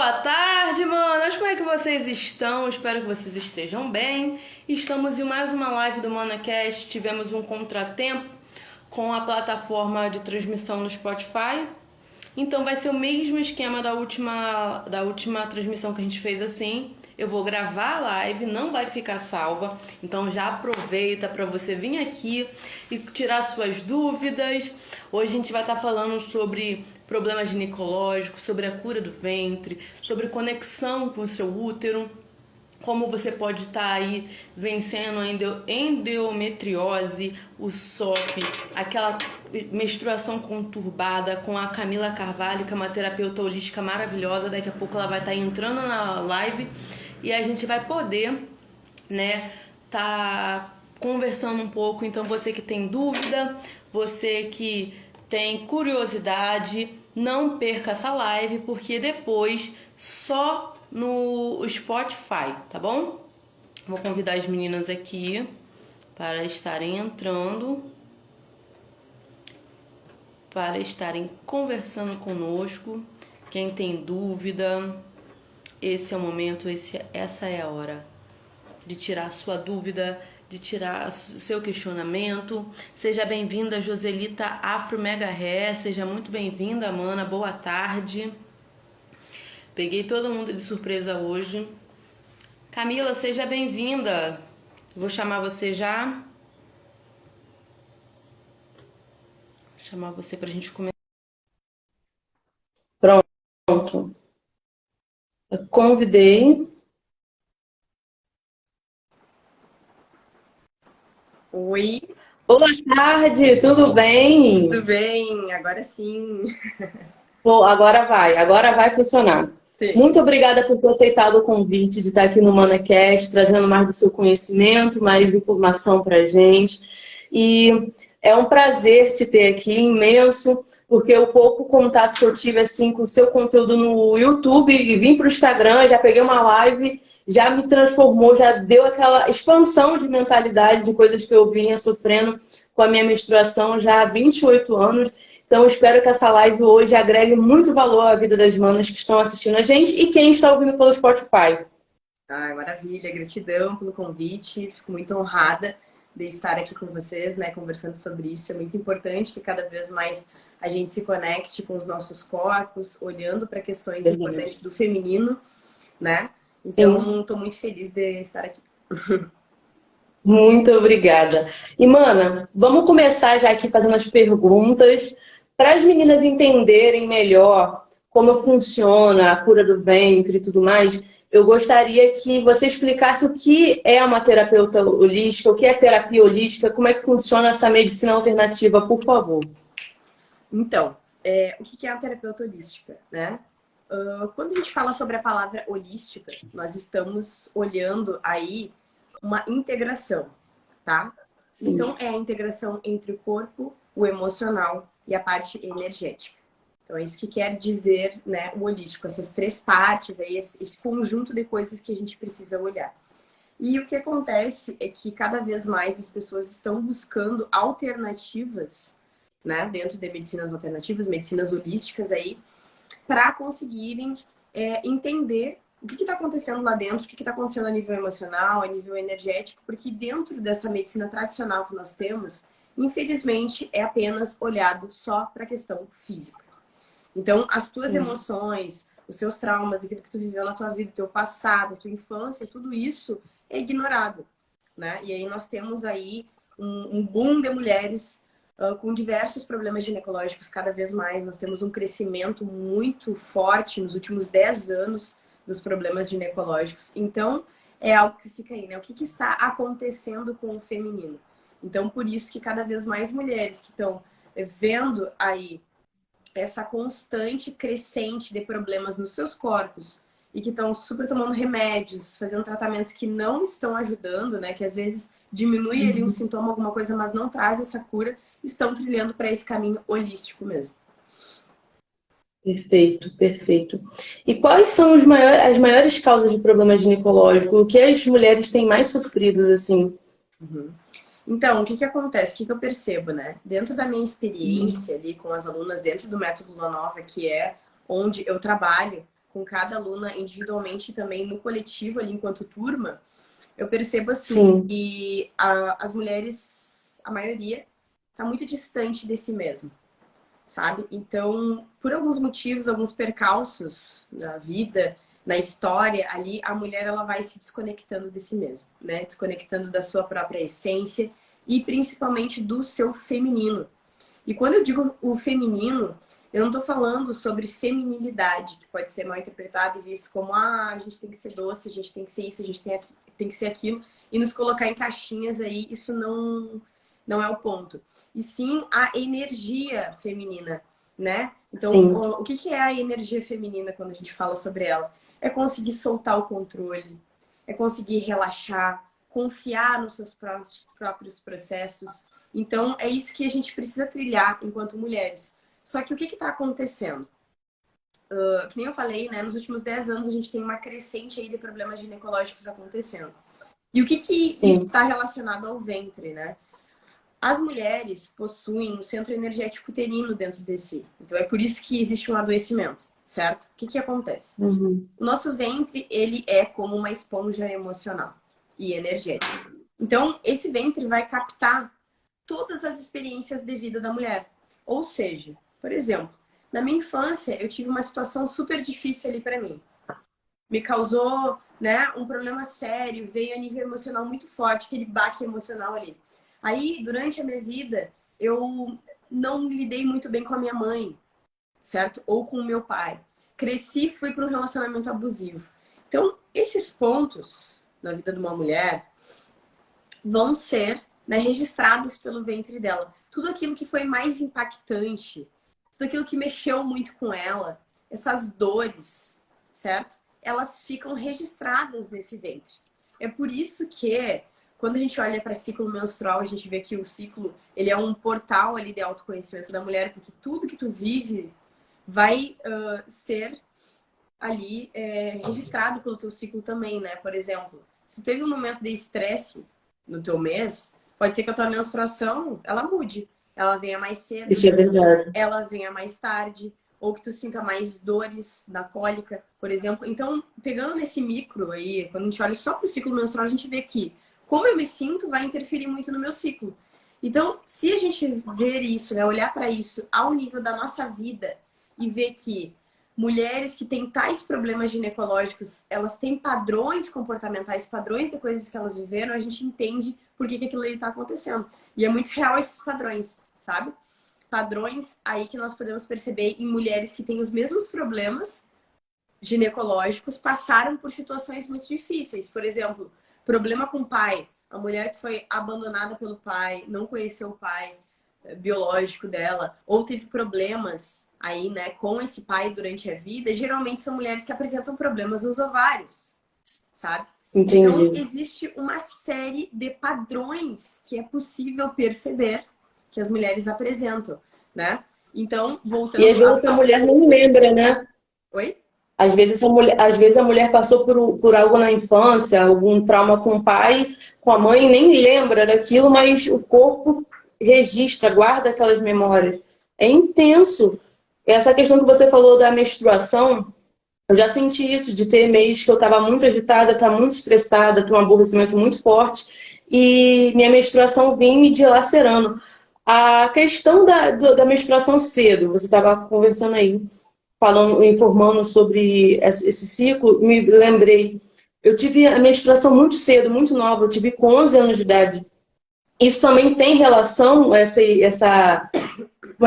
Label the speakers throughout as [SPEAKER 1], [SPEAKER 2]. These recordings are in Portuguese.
[SPEAKER 1] Boa tarde, manas! Como é que vocês estão? Espero que vocês estejam bem. Estamos em mais uma live do ManaCast. Tivemos um contratempo com a plataforma de transmissão no Spotify. Então vai ser o mesmo esquema da última transmissão que a gente fez assim. Eu vou gravar a live, não vai ficar salva. Então já aproveita para você vir aqui e tirar suas dúvidas. Hoje a gente vai estar falando sobre problemas ginecológicos, sobre a cura do ventre, sobre conexão com o seu útero, como você pode estar aí vencendo a endometriose, o SOP, aquela menstruação conturbada com a Camila Carvalho, que é uma terapeuta holística maravilhosa. Daqui a pouco ela vai estar entrando na live e a gente vai poder, né, tá conversando um pouco. Então você que tem dúvida, você que tem curiosidade, não perca essa live, porque depois só no Spotify, tá bom? Vou convidar as meninas aqui para estarem entrando, para estarem conversando conosco. Quem tem dúvida, esse é o momento, essa é a hora de tirar sua dúvida, de tirar seu questionamento. Seja bem-vinda, Joselita Afro Mega Ré. Seja muito bem-vinda, Mana. Boa tarde. Peguei todo mundo de surpresa hoje. Camila, seja bem-vinda. Vou chamar você já. Vou chamar você pra gente começar. Pronto. Eu convidei.
[SPEAKER 2] Oi,
[SPEAKER 1] Boa tarde, tudo bem?
[SPEAKER 2] tudo bem? Agora sim.
[SPEAKER 1] Pô, agora vai funcionar.
[SPEAKER 2] Sim.
[SPEAKER 1] Muito obrigada por ter aceitado o convite de estar aqui no ManaCast, trazendo mais do seu conhecimento, mais informação pra gente. E é um prazer te ter aqui, imenso, porque o pouco contato que eu tive assim, com o seu conteúdo no YouTube e vim para o Instagram, já peguei uma live, já me transformou, já deu aquela expansão de mentalidade de coisas que eu vinha sofrendo com a minha menstruação já há 28 anos. Então, espero que essa live hoje agregue muito valor à vida das manas que estão assistindo a gente e quem está ouvindo pelo Spotify.
[SPEAKER 2] Ai, maravilha, gratidão pelo convite. Fico muito honrada de estar aqui com vocês, né, conversando sobre isso. É muito importante que cada vez mais a gente se conecte com os nossos corpos, olhando para questões importantes do feminino, né? Então, estou muito feliz de estar aqui.
[SPEAKER 1] Muito obrigada. E, mana, vamos começar já aqui fazendo as perguntas para as meninas entenderem melhor como funciona a cura do ventre e tudo mais. Eu gostaria que você explicasse o que é uma terapeuta holística, o que é terapia holística, como é que funciona essa medicina alternativa, por favor.
[SPEAKER 2] Então, o que é a terapeuta holística, né? Quando a gente fala sobre a palavra holística, nós estamos olhando aí uma integração, tá?
[SPEAKER 1] Sim.
[SPEAKER 2] Então, é a integração entre o corpo, o emocional e a parte energética. Então, é isso que quer dizer, né, o holístico, essas três partes, aí, esse conjunto de coisas que a gente precisa olhar. E o que acontece é que cada vez mais as pessoas estão buscando alternativas, né, dentro de medicinas alternativas, medicinas holísticas aí, para conseguirem entender o que está acontecendo lá dentro, o que está acontecendo a nível emocional, a nível energético, porque dentro dessa medicina tradicional que nós temos, infelizmente, é apenas olhado só para a questão física. Então, as tuas emoções, os teus traumas, aquilo que tu viveu na tua vida, o teu passado, a tua infância, tudo isso é ignorado, né? E aí nós temos aí um boom de mulheres com diversos problemas ginecológicos cada vez mais. Nós temos um crescimento muito forte nos últimos 10 anos dos problemas ginecológicos. Então, é algo que fica aí, né? O que está acontecendo com o feminino? Então, por isso que cada vez mais mulheres que estão vendo aí essa constante crescente de problemas nos seus corpos e que estão super tomando remédios, fazendo tratamentos que não estão ajudando, né? Que às vezes diminui ali um sintoma, alguma coisa, mas não traz essa cura, estão trilhando para esse caminho holístico mesmo.
[SPEAKER 1] Perfeito, perfeito. E quais são as maiores causas de problemas ginecológicos? O que as mulheres têm mais sofrido, assim?
[SPEAKER 2] Então, o que acontece? O que eu percebo, né? Dentro da minha experiência ali com as alunas, dentro do método Lua Nova, que é onde eu trabalho com cada aluna individualmente e também no coletivo ali enquanto turma, eu percebo assim
[SPEAKER 1] Sim.
[SPEAKER 2] que as mulheres, a maioria, tá muito distante de si mesmo, sabe? Então, por alguns motivos, alguns percalços na vida, na história, ali a mulher ela vai se desconectando de si mesma, né? Desconectando da sua própria essência e principalmente do seu feminino. E quando eu digo o feminino, eu não tô falando sobre feminilidade, que pode ser mal interpretado e visto como a gente tem que ser doce, a gente tem que ser isso, a gente tem que ser aquilo, e nos colocar em caixinhas aí, isso não é o ponto. E sim a energia feminina, né? Então,
[SPEAKER 1] Sim.
[SPEAKER 2] o que é a energia feminina quando a gente fala sobre ela? É conseguir soltar o controle, é conseguir relaxar, confiar nos seus próprios processos. Então, é isso que a gente precisa trilhar enquanto mulheres. Só que o que está acontecendo? Que nem eu falei, né? Nos últimos 10 anos a gente tem uma crescente aí de problemas ginecológicos acontecendo. E o que isso
[SPEAKER 1] Sim.
[SPEAKER 2] está relacionado ao ventre, né? As mulheres possuem um centro energético uterino dentro de si. Então é por isso que existe um adoecimento, certo? O que acontece?
[SPEAKER 1] Uhum.
[SPEAKER 2] O nosso ventre, ele é como uma esponja emocional e energética. Então, esse ventre vai captar todas as experiências de vida da mulher. Ou seja, por exemplo, na minha infância, eu tive uma situação super difícil ali para mim. Me causou, né, um problema sério, veio a nível emocional muito forte, aquele baque emocional ali. Aí, durante a minha vida, eu não lidei muito bem com a minha mãe, certo? Ou com o meu pai. Cresci, fui para um relacionamento abusivo. Então, esses pontos na vida de uma mulher vão ser, né, registrados pelo ventre dela. Tudo aquilo que foi mais impactante, tudo aquilo que mexeu muito com ela, essas dores, certo? Elas ficam registradas nesse ventre. É por isso que quando a gente olha para ciclo menstrual, a gente vê que o ciclo, ele é um portal ali de autoconhecimento da mulher, porque tudo que tu vive vai ser ali registrado pelo teu ciclo também, né? Por exemplo, se teve um momento de estresse no teu mês, pode ser que a tua menstruação, ela mude. Ela venha mais cedo,
[SPEAKER 1] Isso é verdade.
[SPEAKER 2] ela venha mais tarde, ou que tu sinta mais dores da cólica, por exemplo. Então, pegando nesse micro aí, quando a gente olha só pro ciclo menstrual, a gente vê que como eu me sinto vai interferir muito no meu ciclo. Então, se a gente ver isso, né, olhar para isso ao nível da nossa vida e ver que mulheres que têm tais problemas ginecológicos, elas têm padrões comportamentais, padrões de coisas que elas viveram, a gente entende por que aquilo ali está acontecendo. E é muito real esses padrões, sabe? Padrões aí que nós podemos perceber em mulheres que têm os mesmos problemas ginecológicos, passaram por situações muito difíceis. Por exemplo, problema com o pai. A mulher que foi abandonada pelo pai, não conheceu o pai biológico dela, ou teve problemas aí, né, com esse pai durante a vida, geralmente são mulheres que apresentam problemas nos ovários, sabe? Então,
[SPEAKER 1] Entendi.
[SPEAKER 2] existe uma série de padrões que é possível perceber que as mulheres apresentam, né? Então,
[SPEAKER 1] E às
[SPEAKER 2] voltando
[SPEAKER 1] vezes essa mulher nem lembra, né?
[SPEAKER 2] Oi?
[SPEAKER 1] Às vezes a mulher passou por algo na infância, algum trauma com o pai, com a mãe, nem lembra daquilo, mas o corpo registra, guarda aquelas memórias. É intenso. Essa questão que você falou da menstruação, eu já senti isso, de ter mês que eu estava muito agitada, estava muito estressada, ter um aborrecimento muito forte, e minha menstruação vinha me dilacerando. A questão da menstruação cedo, você estava conversando aí, falando, informando sobre esse ciclo, me lembrei. Eu tive a menstruação muito cedo, muito nova, eu tive com 11 anos de idade. Isso também tem relação, como é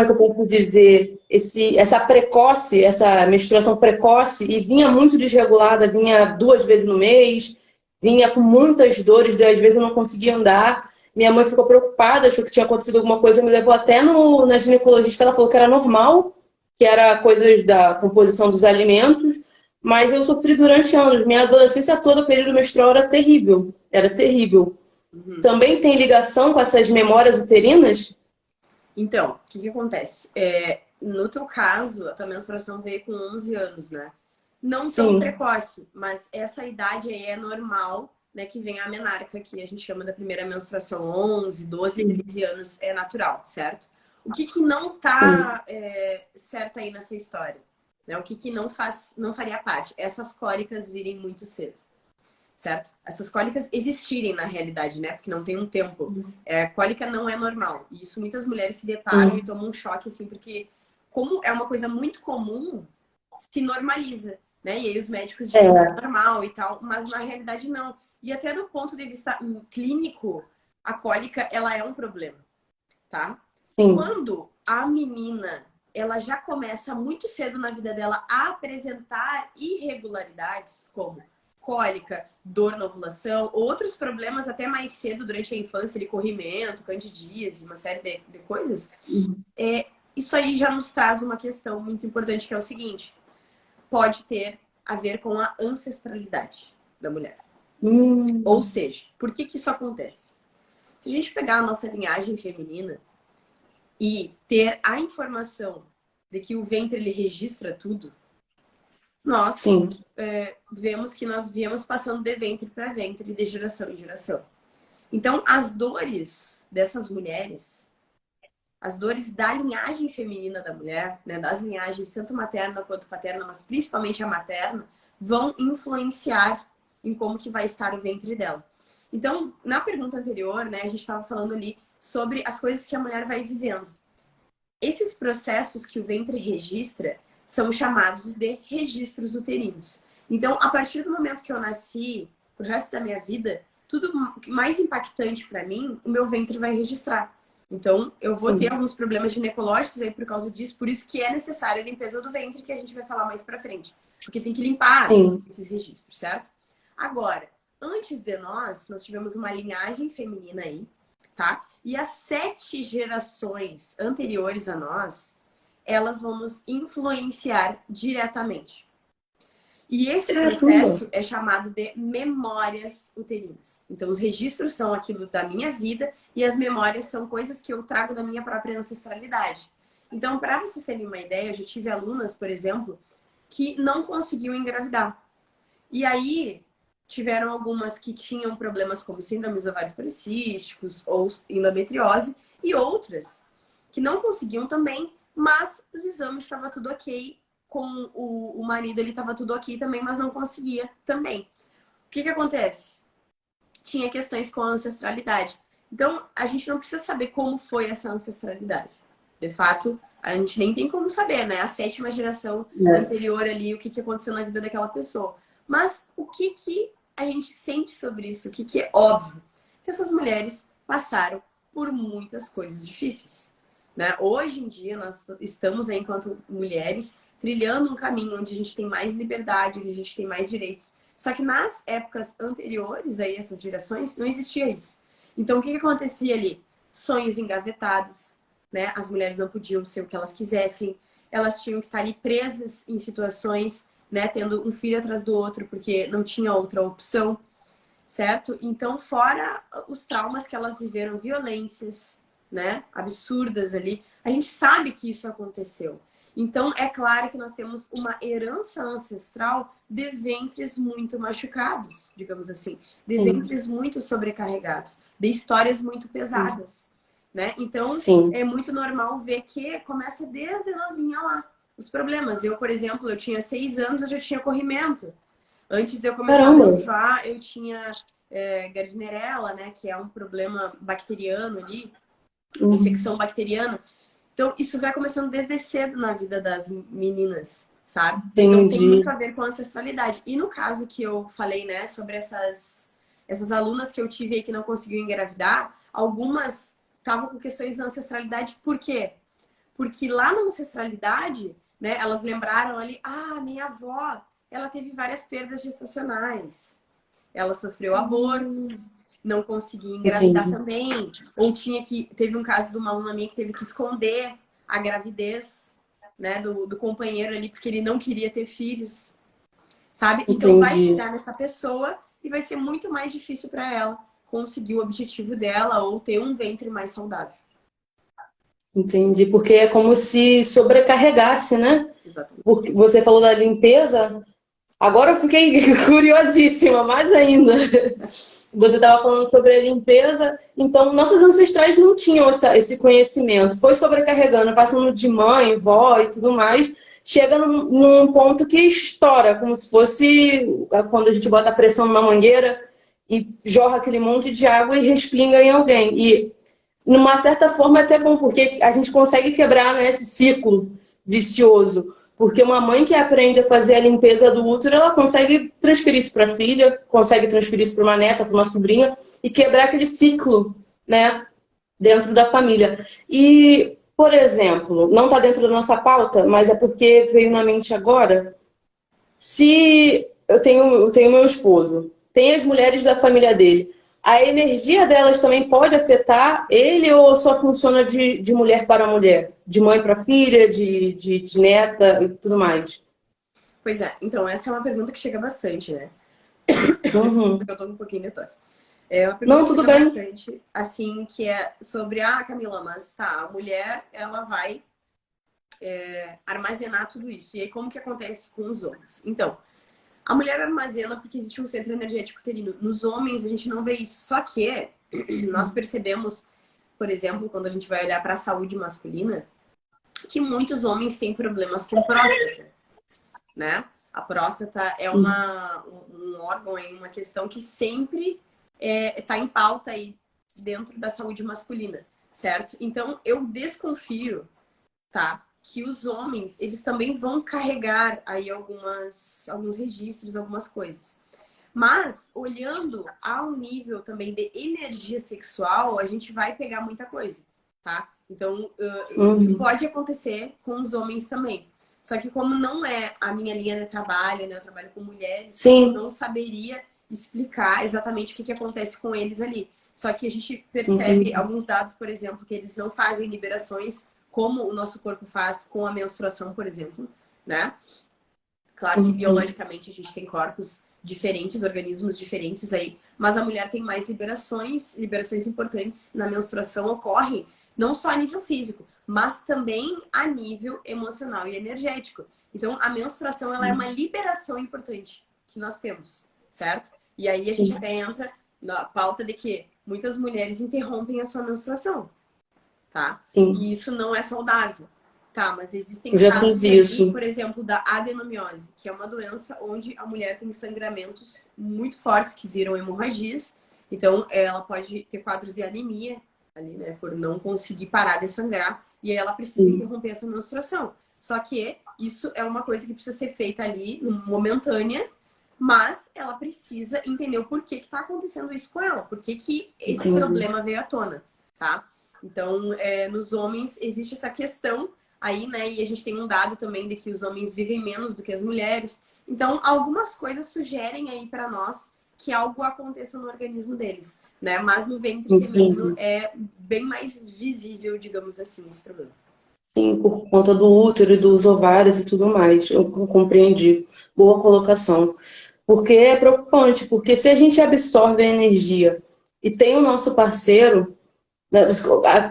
[SPEAKER 1] que eu posso dizer, essa precoce, essa menstruação precoce, e vinha muito desregulada, vinha 2 vezes no mês, vinha com muitas dores, às vezes eu não conseguia andar. Minha mãe ficou preocupada, achou que tinha acontecido alguma coisa, me levou até na ginecologista, ela falou que era normal, que era coisas da composição dos alimentos, mas eu sofri durante anos. Minha adolescência toda, o período menstrual era terrível, era terrível.
[SPEAKER 2] Uhum.
[SPEAKER 1] Também tem ligação com essas memórias uterinas?
[SPEAKER 2] Então, o que acontece? No teu caso, a tua menstruação veio com 11 anos, né? Não tão
[SPEAKER 1] Sim.
[SPEAKER 2] precoce, mas essa idade aí é normal, né? Que vem a menarca, que a gente chama da primeira menstruação, 11, 12, 13 anos, é natural, certo? O que não
[SPEAKER 1] Sim.
[SPEAKER 2] tá certo aí nessa história? né? O que que não faria parte? Essas cólicas virem muito cedo, certo? Essas cólicas existirem na realidade, né? Porque não tem um tempo. Cólica não é normal. E isso muitas mulheres se deparam e tomam um choque, assim, porque como é uma coisa muito comum, se normaliza, né? E aí os médicos dizem que é normal e tal, mas na realidade não. E até do ponto de vista clínico, a cólica, ela é um problema, tá?
[SPEAKER 3] Sim.
[SPEAKER 2] Quando a menina, ela já começa muito cedo na vida dela a apresentar irregularidades, como cólica, dor na ovulação, outros problemas até mais cedo durante a infância, de corrimento, candidíase, uma série de coisas, isso aí já nos traz uma questão muito importante, que é o seguinte: pode ter a ver com a ancestralidade da mulher. Ou seja, por que que isso acontece? Se a gente pegar a nossa linhagem feminina e ter a informação de que o ventre ele registra tudo, nós vemos que nós viemos passando de ventre para ventre, de geração em geração. Então, as dores dessas mulheres, as dores da linhagem feminina da mulher, né, das linhagens tanto materna quanto paterna, mas principalmente a materna, vão influenciar em como que vai estar o ventre dela. Então, na pergunta anterior, né, a gente estava falando ali sobre as coisas que a mulher vai vivendo. Esses processos que o ventre registra são chamados de registros uterinos. Então, a partir do momento que eu nasci, pro resto da minha vida, tudo mais impactante para mim, o meu ventre vai registrar. Então, eu vou ter alguns problemas ginecológicos aí por causa disso, por isso que é necessária a limpeza do ventre, que a gente vai falar mais pra frente. Porque tem que limpar esses registros, certo? Agora, antes de nós tivemos uma linhagem feminina aí, tá? E as 7 gerações anteriores a nós, elas vão nos influenciar diretamente. E esse processo é chamado de memórias uterinas. Então, os registros são aquilo da minha vida e as memórias são coisas que eu trago da minha própria ancestralidade. Então, para vocês terem uma ideia, eu já tive alunas, por exemplo, que não conseguiam engravidar. E aí, tiveram algumas que tinham problemas como síndromes ovários policísticos ou endometriose e outras que não conseguiam também, mas os exames estavam tudo ok. Com o marido, ele estava tudo ok também, mas não conseguia também. O que que acontece? Tinha questões com a ancestralidade. Então, a gente não precisa saber como foi essa ancestralidade. De fato, a gente nem tem como saber, né? A 7ª geração anterior ali, o que que aconteceu na vida daquela pessoa. Mas o que que a gente sente sobre isso? O que que é óbvio? Que essas mulheres passaram por muitas coisas difíceis, né? Hoje em dia, nós estamos aí, enquanto mulheres, trilhando um caminho onde a gente tem mais liberdade, onde a gente tem mais direitos. Só que nas épocas anteriores a essas gerações, não existia isso. Então, o que que acontecia ali? Sonhos engavetados, né? As mulheres não podiam ser o que elas quisessem. Elas tinham que estar ali presas em situações, né? Tendo um filho atrás do outro, porque não tinha outra opção, certo? Então, fora os traumas que elas viveram, violências, né? Absurdas ali. A gente sabe que isso aconteceu. Então, é claro que nós temos uma herança ancestral de ventres muito machucados, digamos assim. De ventres muito sobrecarregados. De histórias muito pesadas, né? Então, é muito normal ver que começa desde novinha lá os problemas. Eu, por exemplo, eu tinha 6 anos, eu já tinha corrimento. Antes de eu começar a menstruar, eu tinha Gardnerella, né? Que é um problema bacteriano ali. Infecção bacteriana. Então, isso vai começando desde cedo na vida das meninas, sabe? Então, tem muito a ver com a ancestralidade. E no caso que eu falei, né, sobre essas alunas que eu tive aí que não conseguiam engravidar, algumas estavam com questões da ancestralidade. Por quê? Porque lá na ancestralidade, né, elas lembraram ali, minha avó, ela teve várias perdas gestacionais. Ela sofreu abortos. Não conseguia engravidar também. Ou teve um caso de uma aluna minha que teve que esconder a gravidez, né, do companheiro ali, porque ele não queria ter filhos, sabe? Então vai chegar nessa pessoa e vai ser muito mais difícil para ela conseguir o objetivo dela ou ter um ventre mais saudável.
[SPEAKER 3] Entendi, porque é como se sobrecarregasse, né?
[SPEAKER 2] Exatamente.
[SPEAKER 3] Porque você falou da limpeza. Agora eu fiquei curiosíssima, mais ainda. Você estava falando sobre a limpeza, então nossos ancestrais não tinham esse conhecimento. Foi sobrecarregando, passando de mãe, vó e tudo mais. chega num ponto que estoura, como se fosse quando a gente bota a pressão numa mangueira e jorra aquele monte de água e respinga em alguém. E, numa certa forma, é até bom, porque a gente consegue quebrar, né, esse ciclo vicioso. Porque uma mãe que aprende a fazer a limpeza do útero, ela consegue transferir isso para a filha, consegue transferir isso para uma neta, para uma sobrinha, e quebrar aquele ciclo, né, dentro da família. E, por exemplo, não está dentro da nossa pauta, mas é porque veio na mente agora. Se eu tenho meu esposo, tem as mulheres da família dele, a energia delas também pode afetar ele ou só funciona de mulher para mulher? De mãe para filha, de neta e tudo mais?
[SPEAKER 2] Pois é, então essa é uma pergunta que chega bastante, né?
[SPEAKER 3] Uhum.
[SPEAKER 2] Eu tô com um pouquinho de tosse. É uma pergunta
[SPEAKER 3] Não,
[SPEAKER 2] que
[SPEAKER 3] tudo
[SPEAKER 2] chega
[SPEAKER 3] bem.
[SPEAKER 2] bastante, assim, que é sobre, Camila, mas tá, a mulher, ela vai armazenar tudo isso. E aí, como que acontece com os homens? Então, a mulher armazena porque existe um centro energético uterino. Nos homens, a gente não vê isso. Só que nós percebemos, por exemplo, quando a gente vai olhar para a saúde masculina, que muitos homens têm problemas com próstata, né? A próstata é um órgão, é uma questão que sempre está em pauta aí dentro da saúde masculina, certo? Então, eu desconfio, tá? Que os homens, eles também vão carregar aí alguns registros, algumas coisas. Mas, olhando ao nível também de energia sexual, a gente vai pegar muita coisa, tá? Então, isso pode acontecer com os homens também. Só que como não é a minha linha de trabalho, né? Eu trabalho com mulheres,
[SPEAKER 3] Sim.
[SPEAKER 2] eu não saberia explicar exatamente o que acontece com eles ali. Só que a gente percebe alguns dados, por exemplo, que eles não fazem liberações como o nosso corpo faz com a menstruação, por exemplo, né? Claro que biologicamente a gente tem corpos diferentes, organismos diferentes aí, mas a mulher tem mais liberações importantes na menstruação ocorrem não só a nível físico, mas também a nível emocional e energético. Então, a menstruação ela é uma liberação importante que nós temos, certo? E aí a gente até entra na pauta de que muitas mulheres interrompem a sua menstruação, tá?
[SPEAKER 3] Sim.
[SPEAKER 2] E isso não é saudável. Tá, mas existem
[SPEAKER 3] Eu já
[SPEAKER 2] casos
[SPEAKER 3] fiz
[SPEAKER 2] aí,
[SPEAKER 3] isso.
[SPEAKER 2] por exemplo, da adenomiose, que é uma doença onde a mulher tem sangramentos muito fortes que viram hemorragias. Então, ela pode ter quadros de anemia ali, né, por não conseguir parar de sangrar, e aí ela precisa interromper essa menstruação. Só que isso é uma coisa que precisa ser feita ali, momentânea, mas ela precisa entender o porquê que tá acontecendo isso com ela, por que esse problema veio à tona, tá? Então, nos homens existe essa questão aí, né? E a gente tem um dado também de que os homens vivem menos do que as mulheres. Então, algumas coisas sugerem aí para nós que algo aconteça no organismo deles, né? Mas no ventre feminino é bem mais visível, digamos assim, esse problema.
[SPEAKER 3] Sim, por conta do útero e dos ovários e tudo mais. Eu compreendi. Boa colocação. Porque é preocupante, porque se a gente absorve a energia e tem o nosso parceiro, né,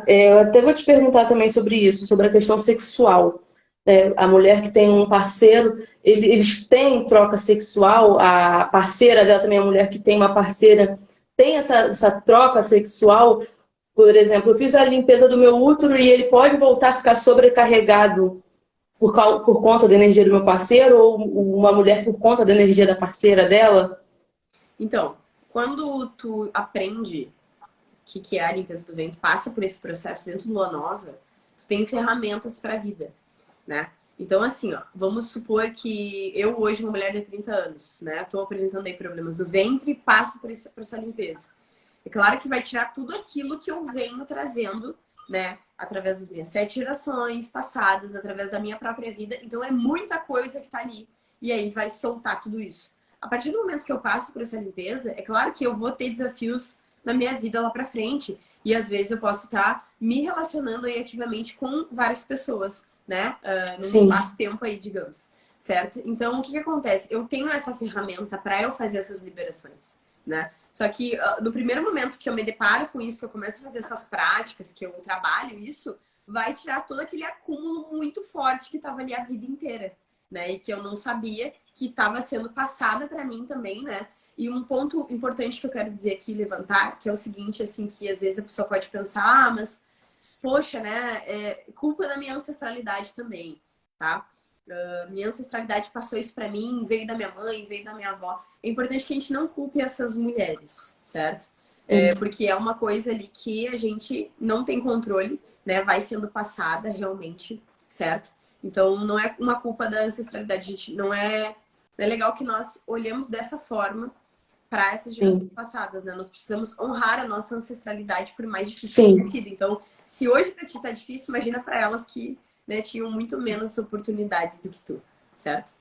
[SPEAKER 3] eu até vou te perguntar também sobre isso, sobre a questão sexual. Né? A mulher que tem um parceiro, eles têm troca sexual, a parceira dela também, a mulher que tem uma parceira, tem essa troca sexual. Por exemplo, eu fiz a limpeza do meu útero e ele pode voltar a ficar sobrecarregado por conta da energia do meu parceiro ou uma mulher por conta da energia da parceira dela?
[SPEAKER 2] Então, quando tu aprende o que é a limpeza do ventre, passa por esse processo dentro do Lua Nova, tu tem ferramentas para a vida, né? Então, assim, ó, vamos supor que eu hoje, uma mulher de 30 anos, né? Tô apresentando aí problemas do ventre e passo por essa limpeza. É claro que vai tirar tudo aquilo que eu venho trazendo, né? Através das minhas 7 gerações passadas, através da minha própria vida. Então, é muita coisa que tá ali. E aí vai soltar tudo isso. A partir do momento que eu passo por essa limpeza, é claro que eu vou ter desafios na minha vida lá pra frente. E às vezes eu posso estar me relacionando aí ativamente com várias pessoas, né? Num espaço-tempo aí, digamos. Certo? Então, o que acontece? Eu tenho essa ferramenta para eu fazer essas liberações, né? Só que no primeiro momento que eu me deparo com isso, que eu começo a fazer essas práticas, que eu trabalho isso, vai tirar todo aquele acúmulo muito forte que estava ali a vida inteira, né? E que eu não sabia que estava sendo passada para mim também, né? E um ponto importante que eu quero dizer aqui, levantar, que é o seguinte, assim, que às vezes a pessoa pode pensar, mas, poxa, né, é culpa da minha ancestralidade também, tá? minha ancestralidade passou isso para mim, veio da minha mãe, veio da minha avó. É importante que a gente não culpe essas mulheres, certo? Porque é uma coisa ali que a gente não tem controle, né? Vai sendo passada realmente, certo? Então não é uma culpa da ancestralidade, gente. Não é legal que nós olhemos dessa forma para essas gerações passadas, né? Nós precisamos honrar a nossa ancestralidade, por mais difícil que tenha sido. Então, se hoje para ti tá difícil, imagina para elas que, né, tinham muito menos oportunidades do que tu, certo?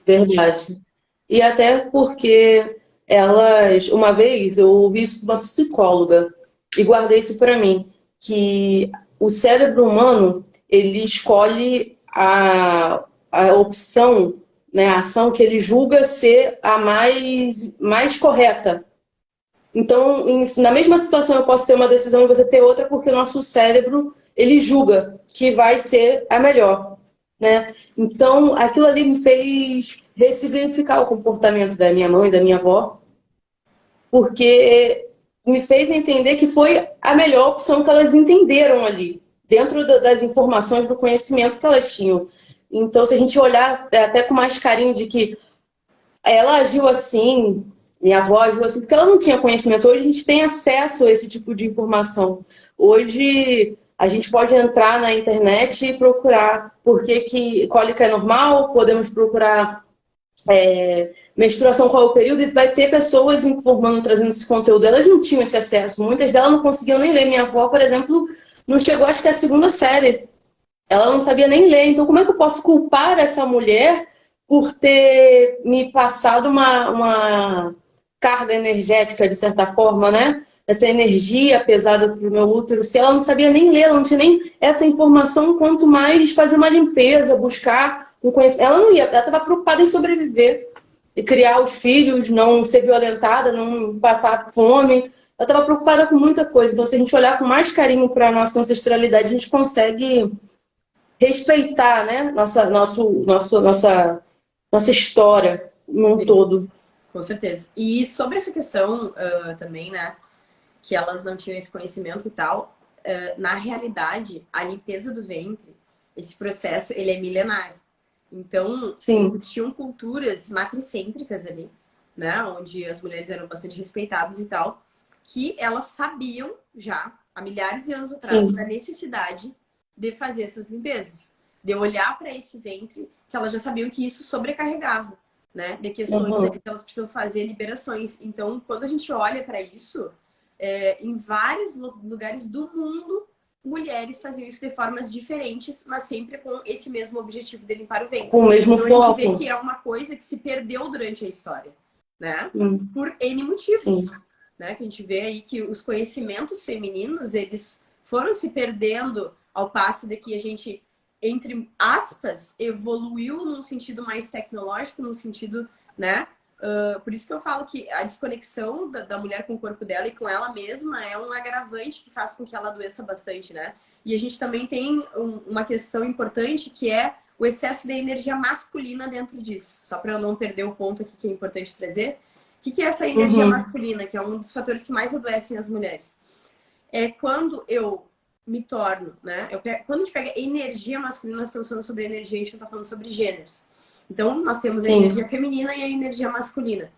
[SPEAKER 3] Verdade. E até porque elas, uma vez eu ouvi isso de uma psicóloga e guardei isso para mim, que o cérebro humano, ele escolhe a opção, né, a ação que ele julga ser a mais correta. Então, na mesma situação eu posso ter uma decisão e você ter outra porque o nosso cérebro, ele julga que vai ser a melhor, né? Então, aquilo ali me fez ressignificar o comportamento da minha mãe, da minha avó, porque me fez entender que foi a melhor opção que elas entenderam ali, dentro das informações, do conhecimento que elas tinham. Então, se a gente olhar até com mais carinho de que ela agiu assim, minha avó agiu assim, porque ela não tinha conhecimento. Hoje a gente tem acesso a esse tipo de informação. Hoje a gente pode entrar na internet e procurar por que cólica é normal, podemos procurar menstruação, qual é o período, e vai ter pessoas informando, trazendo esse conteúdo. Elas não tinham esse acesso, muitas delas não conseguiam nem ler. Minha avó, por exemplo, não chegou, acho que, à segunda série. Ela não sabia nem ler. Então, como é que eu posso culpar essa mulher por ter me passado uma carga energética, de certa forma, né? Essa energia pesada para o meu útero, se ela não sabia nem ler, ela não tinha nem essa informação, quanto mais fazer uma limpeza, buscar um conhecimento. Ela não ia, ela estava preocupada em sobreviver e criar os filhos, não ser violentada, não passar fome. Ela estava preocupada com muita coisa. Então, se a gente olhar com mais carinho para a nossa ancestralidade, a gente consegue respeitar, né, nossa história num todo.
[SPEAKER 2] Com certeza. E sobre essa questão também, né, que elas não tinham esse conhecimento e tal, na realidade, a limpeza do ventre, esse processo, ele é milenar. Então, existiam culturas matricêntricas ali, né, onde as mulheres eram bastante respeitadas e tal, que elas sabiam já, há milhares de anos atrás, da necessidade de fazer essas limpezas, de olhar para esse ventre, que elas já sabiam que isso sobrecarregava, né? De questões que elas precisam fazer liberações. Então, quando a gente olha para isso, em vários lugares do mundo, mulheres faziam isso de formas diferentes, mas sempre com esse mesmo objetivo de limpar o ventre.
[SPEAKER 3] Com o mesmo
[SPEAKER 2] então,
[SPEAKER 3] foco.
[SPEAKER 2] a gente vê que é uma coisa que se perdeu durante a história, né? Por N motivos. Né? Que a gente vê aí que os conhecimentos femininos, eles foram se perdendo ao passo de que a gente, entre aspas, evoluiu num sentido mais tecnológico, num sentido, né? Por isso que eu falo que a desconexão da mulher com o corpo dela e com ela mesma é um agravante que faz com que ela adoeça bastante, né? E a gente também tem uma questão importante que é o excesso de energia masculina dentro disso. Só para eu não perder o ponto aqui que é importante trazer. O que é essa energia masculina, que é um dos fatores que mais adoecem as mulheres? É quando eu me torno, né? Quando a gente pega energia masculina, nós estamos falando sobre energia, a gente não está falando sobre gêneros. Então, nós temos a energia feminina e a energia masculina.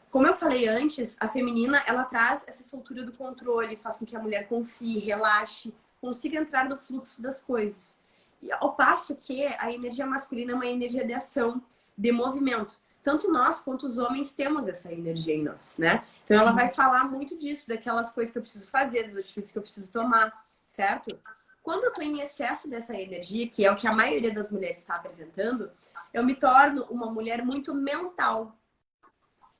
[SPEAKER 2] Como eu falei antes, a feminina, ela traz essa soltura do controle, faz com que a mulher confie, relaxe, consiga entrar no fluxo das coisas. E ao passo que a energia masculina é uma energia de ação, de movimento. Tanto nós quanto os homens temos essa energia em nós, né? Então ela vai falar muito disso, daquelas coisas que eu preciso fazer, das atitudes que eu preciso tomar, certo? Quando eu tô em excesso dessa energia, que é o que a maioria das mulheres está apresentando, eu me torno uma mulher muito mental.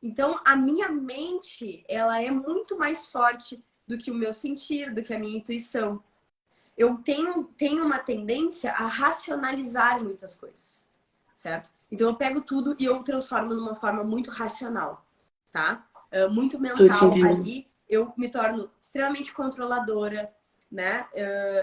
[SPEAKER 2] Então a minha mente, ela é muito mais forte do que o meu sentir, do que a minha intuição. Eu tenho uma tendência a racionalizar muitas coisas, certo? Então eu pego tudo e eu transformo numa forma muito racional, tá? Muito mental ali. Eu me torno extremamente controladora, né?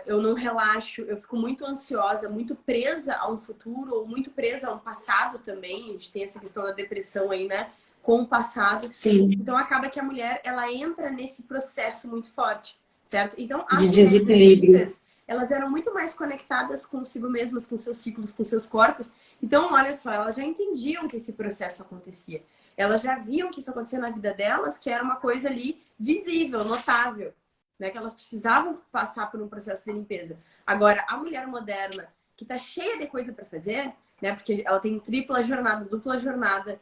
[SPEAKER 2] Eu não relaxo, eu fico muito ansiosa, muito presa a um futuro ou muito presa a um passado também. A gente tem essa questão da depressão aí, né? Com o passado. Então acaba que a mulher, ela entra nesse processo muito forte, certo? Então as
[SPEAKER 3] de desequilíbrio.
[SPEAKER 2] elas eram muito mais conectadas consigo mesmas, com seus ciclos, com seus corpos. Então, olha só, elas já entendiam que esse processo acontecia. Elas já viam que isso acontecia na vida delas, que era uma coisa ali visível, notável, né? Que elas precisavam passar por um processo de limpeza. Agora, a mulher moderna, que tá cheia de coisa para fazer, né? Porque ela tem tripla jornada, dupla jornada.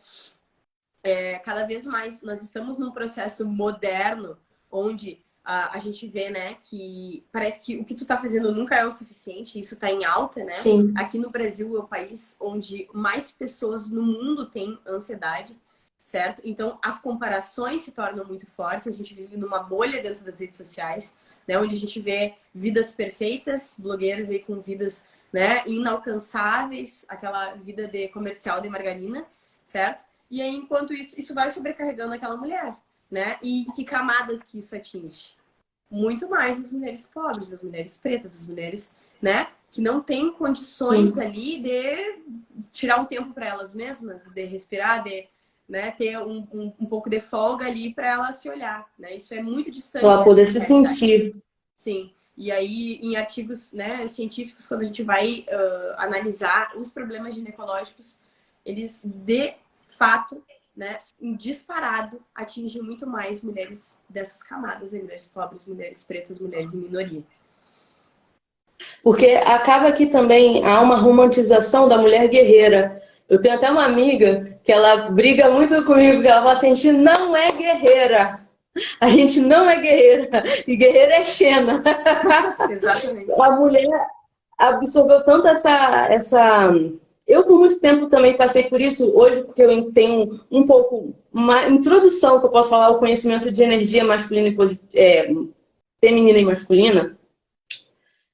[SPEAKER 2] Cada vez mais nós estamos num processo moderno onde a gente vê, né, que parece que o que tu tá fazendo nunca é o suficiente, isso tá em alta, né?
[SPEAKER 3] Sim.
[SPEAKER 2] Aqui no Brasil é o país onde mais pessoas no mundo têm ansiedade, certo? Então as comparações se tornam muito fortes, a gente vive numa bolha dentro das redes sociais, né, onde a gente vê vidas perfeitas, blogueiras aí com vidas, né, inalcançáveis, aquela vida de comercial de margarina, certo? E aí, enquanto isso vai sobrecarregando aquela mulher, né? E que camadas que isso atinge? Muito mais as mulheres pobres, as mulheres pretas, as mulheres, né? Que não têm condições ali de tirar um tempo para elas mesmas, de respirar, de, né, ter um pouco de folga ali para ela se olhar, né? Isso é muito distante
[SPEAKER 3] Para poder se
[SPEAKER 2] realidade.
[SPEAKER 3] sentir.
[SPEAKER 2] Sim. E aí, em artigos, né, científicos, quando a gente vai analisar os problemas ginecológicos, eles, de fato, né, em disparado, atingem muito mais mulheres dessas camadas, mulheres pobres, mulheres pretas, mulheres em minoria.
[SPEAKER 3] Porque acaba que também há uma romantização da mulher guerreira. Eu tenho até uma amiga que ela briga muito comigo, porque ela fala assim, a gente não é guerreira. A gente não é guerreira. E guerreira é Xena.
[SPEAKER 2] Exatamente.
[SPEAKER 3] A mulher absorveu tanto essa... Eu, por muito tempo, também passei por isso. Hoje, porque eu tenho um pouco uma introdução, que eu posso falar, ao conhecimento de energia masculina e feminina e masculina,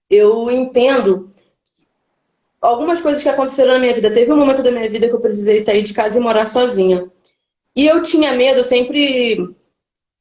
[SPEAKER 3] eu entendo algumas coisas que aconteceram na minha vida. Teve um momento da minha vida que eu precisei sair de casa e morar sozinha. E eu tinha medo, eu sempre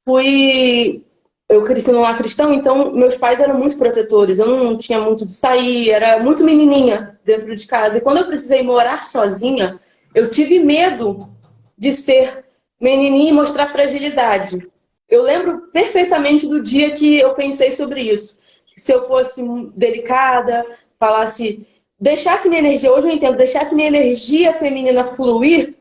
[SPEAKER 3] fui... Eu cresci num lar cristão, então meus pais eram muito protetores. Eu não tinha muito de sair, era muito menininha dentro de casa. E quando eu precisei morar sozinha, eu tive medo de ser menininha e mostrar fragilidade. Eu lembro perfeitamente do dia que eu pensei sobre isso. Se eu fosse delicada, falasse, deixasse minha energia, hoje eu entendo, deixasse minha energia feminina fluir,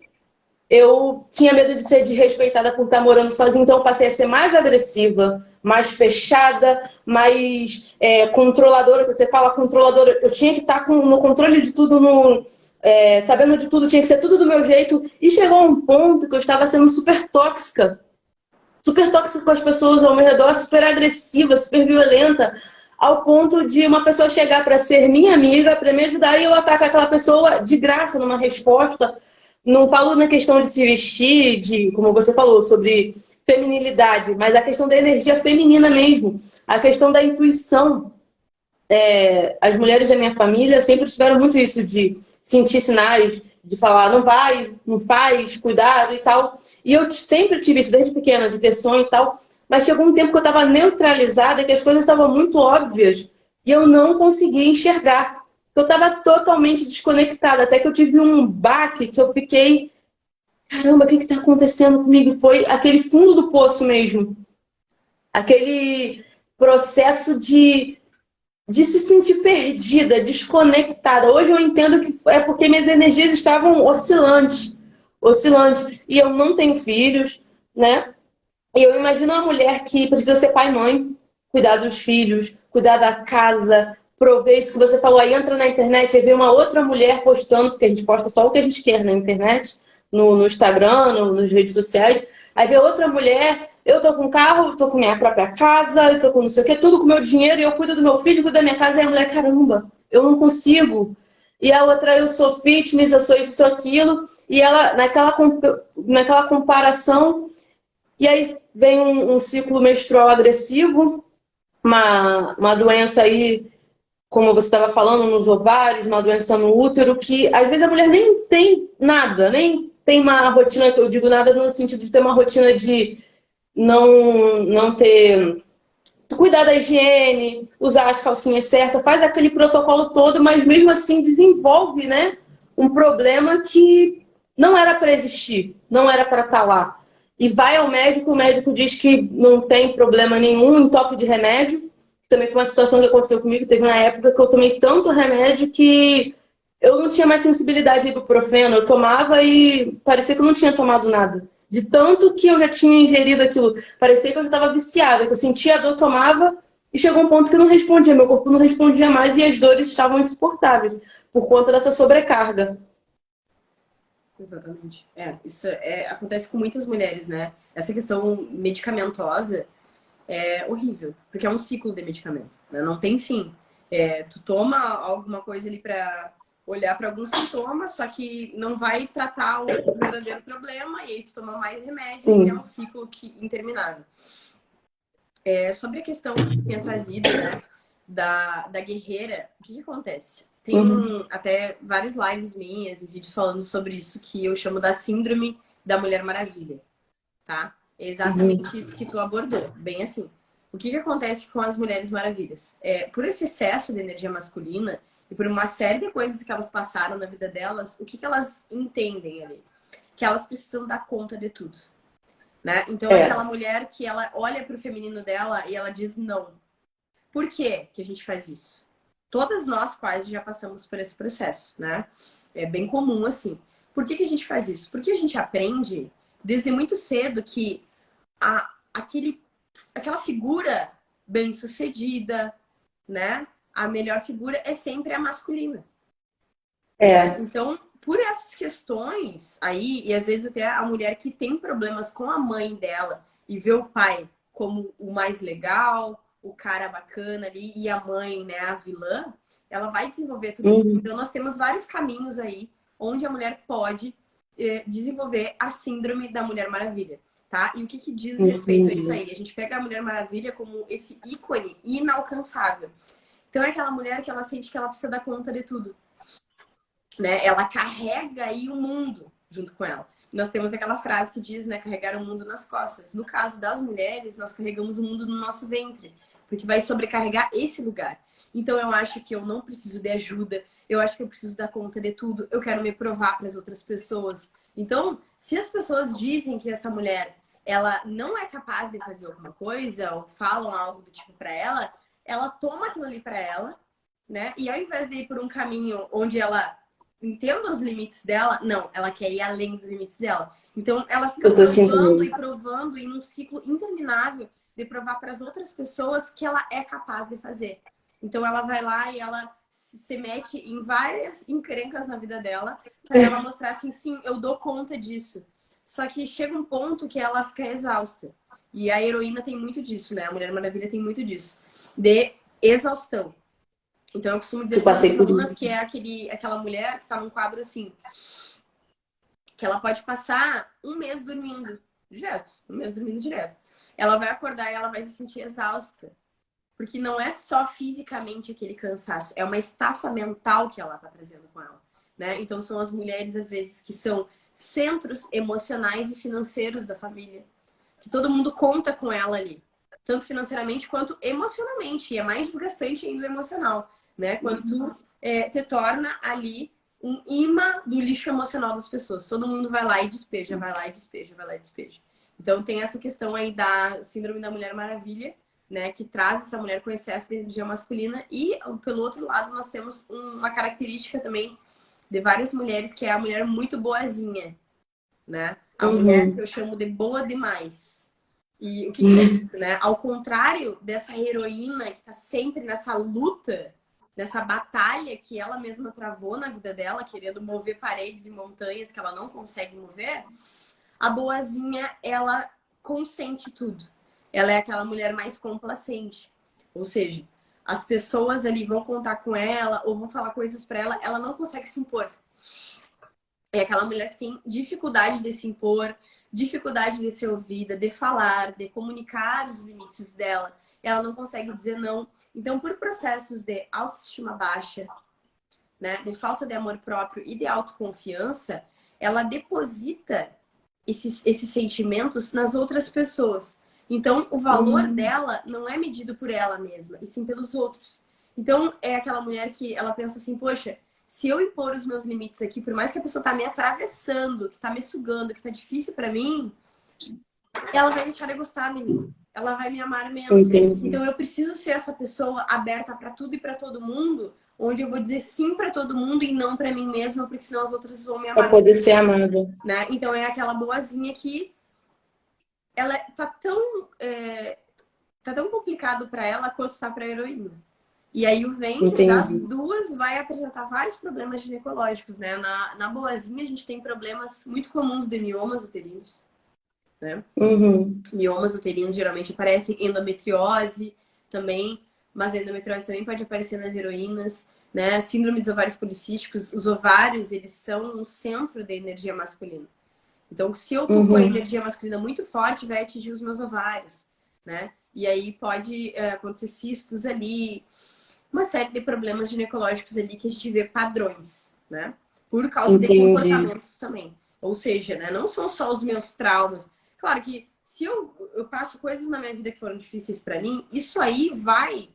[SPEAKER 3] eu tinha medo de ser desrespeitada por estar morando sozinha, então eu passei a ser mais agressiva, mais fechada, mais controladora, você fala controladora, eu tinha que estar no controle de tudo, sabendo de tudo, tinha que ser tudo do meu jeito, e chegou a um ponto que eu estava sendo super tóxica com as pessoas ao meu redor, super agressiva, super violenta, ao ponto de uma pessoa chegar para ser minha amiga, para me ajudar, e eu atacar aquela pessoa de graça, numa resposta. Não falo na questão de se vestir, como você falou, sobre feminilidade, mas a questão da energia feminina mesmo, a questão da intuição. As mulheres da minha família sempre tiveram muito isso de sentir sinais, de falar, não vai, não faz, cuidado e tal. E eu sempre tive isso desde pequena, de ter sonho e tal, mas chegou um tempo que eu estava neutralizada, que as coisas estavam muito óbvias e eu não conseguia enxergar. Eu estava totalmente desconectada, até que eu tive um baque que eu fiquei, caramba, o que está acontecendo comigo? Foi aquele fundo do poço mesmo. Aquele processo de se sentir perdida, desconectada. Hoje eu entendo que é porque minhas energias estavam oscilantes. E eu não tenho filhos, né? E eu imagino uma mulher que precisa ser pai e mãe, cuidar dos filhos, cuidar da casa, prover isso que você falou, aí entra na internet e vê uma outra mulher postando, porque a gente posta só o que a gente quer na internet, no Instagram, nas redes sociais, aí vê outra mulher, eu tô com carro, eu tô com minha própria casa, eu tô com não sei o que, tudo com meu dinheiro, e eu cuido do meu filho, cuido da minha casa, e a mulher, caramba, eu não consigo. E a outra, eu sou fitness, eu sou isso, sou aquilo, e ela, naquela comparação, e aí vem um ciclo menstrual agressivo, uma doença aí, como você estava falando, nos ovários, uma doença no útero, que às vezes a mulher nem tem nada, nem tem uma rotina, que eu digo nada no sentido de ter uma rotina de não ter... Cuidar da higiene, usar as calcinhas certas, faz aquele protocolo todo, mas mesmo assim desenvolve, né, um problema que não era para existir, não era para estar lá. E vai ao médico, o médico diz que não tem problema nenhum, entope de remédio, Também foi uma situação que aconteceu comigo. Teve uma época que eu tomei tanto remédio que eu não tinha mais sensibilidade para ibuprofeno. Eu tomava e parecia que eu não tinha tomado nada. De tanto que eu já tinha ingerido aquilo. Parecia que eu já estava viciada, que eu sentia a dor, tomava e chegou um ponto que eu não respondia. Meu corpo não respondia mais e as dores estavam insuportáveis por conta dessa sobrecarga.
[SPEAKER 2] Exatamente. Isso acontece com muitas mulheres, né? Essa questão medicamentosa é horrível, porque é um ciclo de medicamento, né? Não tem fim. Tu toma alguma coisa ali para olhar para algum sintoma, só que não vai tratar o verdadeiro problema, e aí tu toma mais remédio.
[SPEAKER 3] Sim.
[SPEAKER 2] E é um ciclo interminável. Sobre a questão que tu tinha trazido, né, da guerreira, o que acontece? Tem até várias lives minhas e vídeos falando sobre isso, que eu chamo da síndrome da Mulher Maravilha, tá? É exatamente isso que tu abordou, bem assim. O que acontece com as Mulheres Maravilhas? Por esse excesso de energia masculina e por uma série de coisas que elas passaram na vida delas, o que elas entendem ali? Que elas precisam dar conta de tudo, né? Então é aquela mulher que ela olha para o feminino dela e ela diz não. Por que a gente faz isso? Todas nós quase já passamos por esse processo, né? É bem comum assim. Por que a gente faz isso? Porque a gente aprende desde muito cedo que aquela figura bem-sucedida, né? A melhor figura é sempre a masculina. Então, por essas questões aí, e às vezes até a mulher que tem problemas com a mãe dela e vê o pai como o mais legal, o cara bacana ali, e a mãe, né, a vilã, ela vai desenvolver tudo isso. Então, nós temos vários caminhos aí onde a mulher pode desenvolver a síndrome da Mulher Maravilha, tá? E o que diz respeito a isso aí? A gente pega a Mulher Maravilha como esse ícone inalcançável. Então, é aquela mulher que ela sente que ela precisa dar conta de tudo, né? Ela carrega aí o mundo junto com ela. Nós temos aquela frase que diz, né, carregar o mundo nas costas. No caso das mulheres, nós carregamos o mundo no nosso ventre, porque vai sobrecarregar esse lugar. Então eu acho que eu não preciso de ajuda, eu acho que eu preciso dar conta de tudo, eu quero me provar para as outras pessoas. Então, se as pessoas dizem que essa mulher, ela não é capaz de fazer alguma coisa, ou falam algo do tipo para ela toma aquilo ali para ela, né? E ao invés de ir por um caminho onde ela entenda os limites dela, não, ela quer ir além dos limites dela. Então, ela fica provando e num ciclo interminável de provar para as outras pessoas que ela é capaz de fazer. Então, ela vai lá e ela se mete em várias encrencas na vida dela para ela mostrar assim, sim, eu dou conta disso. Só que chega um ponto que ela fica exausta. E a heroína tem muito disso, né? A Mulher Maravilha tem muito disso. De exaustão. Então, eu costumo dizer para as alunas que é aquela mulher que está num quadro assim, que ela pode passar um mês dormindo direto. Ela vai acordar e ela vai se sentir exausta. Porque não é só fisicamente aquele cansaço, é uma estafa mental que ela está trazendo com ela, né? Então, são as mulheres, às vezes, que são centros emocionais e financeiros da família. Que todo mundo conta com ela ali. Tanto financeiramente quanto emocionalmente. E é mais desgastante ainda o emocional, né? Quando tu te torna ali um imã do lixo emocional das pessoas. Todo mundo vai lá e despeja, vai lá e despeja, vai lá e despeja. Então tem essa questão aí da síndrome da Mulher Maravilha, né? Que traz essa mulher com excesso de energia masculina. E pelo outro lado nós temos uma característica também de várias mulheres, que é a mulher muito boazinha, né? A mulher que eu chamo de boa demais. E o que é isso, né? Ao contrário dessa heroína que tá sempre nessa luta, nessa batalha que ela mesma travou na vida dela, querendo mover paredes e montanhas que ela não consegue mover, a boazinha, ela consente tudo. Ela é aquela mulher mais complacente. Ou seja, as pessoas ali vão contar com ela ou vão falar coisas para ela, ela não consegue se impor. É aquela mulher que tem dificuldade de se impor, dificuldade de ser ouvida, de falar, de comunicar os limites dela. Ela não consegue dizer não. Então, por processos de autoestima baixa, né, de falta de amor próprio e de autoconfiança, ela deposita esses sentimentos nas outras pessoas. Então, o valor dela não é medido por ela mesma, e sim pelos outros. Então, é aquela mulher que ela pensa assim, poxa, se eu impor os meus limites aqui, por mais que a pessoa tá me atravessando, que tá me sugando, que tá difícil para mim, ela vai deixar de gostar de mim. Ela vai me amar menos.
[SPEAKER 3] Entendi.
[SPEAKER 2] Então eu preciso ser essa pessoa aberta para tudo e para todo mundo, onde eu vou dizer sim para todo mundo e não para mim mesma, porque senão as outras vão me
[SPEAKER 3] Para
[SPEAKER 2] amar,
[SPEAKER 3] poder ser amada.
[SPEAKER 2] né? Então é aquela boazinha que ela tá tão complicado para ela quanto tá para a heroína. E aí o ventre das
[SPEAKER 3] Entendi.
[SPEAKER 2] duas vai apresentar vários problemas ginecológicos, né? Na boazinha a gente tem problemas muito comuns de miomas uterinos, né?
[SPEAKER 3] Uhum.
[SPEAKER 2] Miomas uterinos geralmente aparecem, endometriose também, mas a endometriose também pode aparecer nas heroínas, né? Síndrome dos ovários policísticos, os ovários, eles são o centro da energia masculina. Então, se eu tô com a energia masculina muito forte, vai atingir os meus ovários, né? E aí pode acontecer cistos ali, uma série de problemas ginecológicos ali que a gente vê padrões, né? Por causa de
[SPEAKER 3] Entendi.
[SPEAKER 2] comportamentos também. Ou seja, né? Não são só os meus traumas. Claro que se eu passo coisas na minha vida que foram difíceis para mim, isso aí vai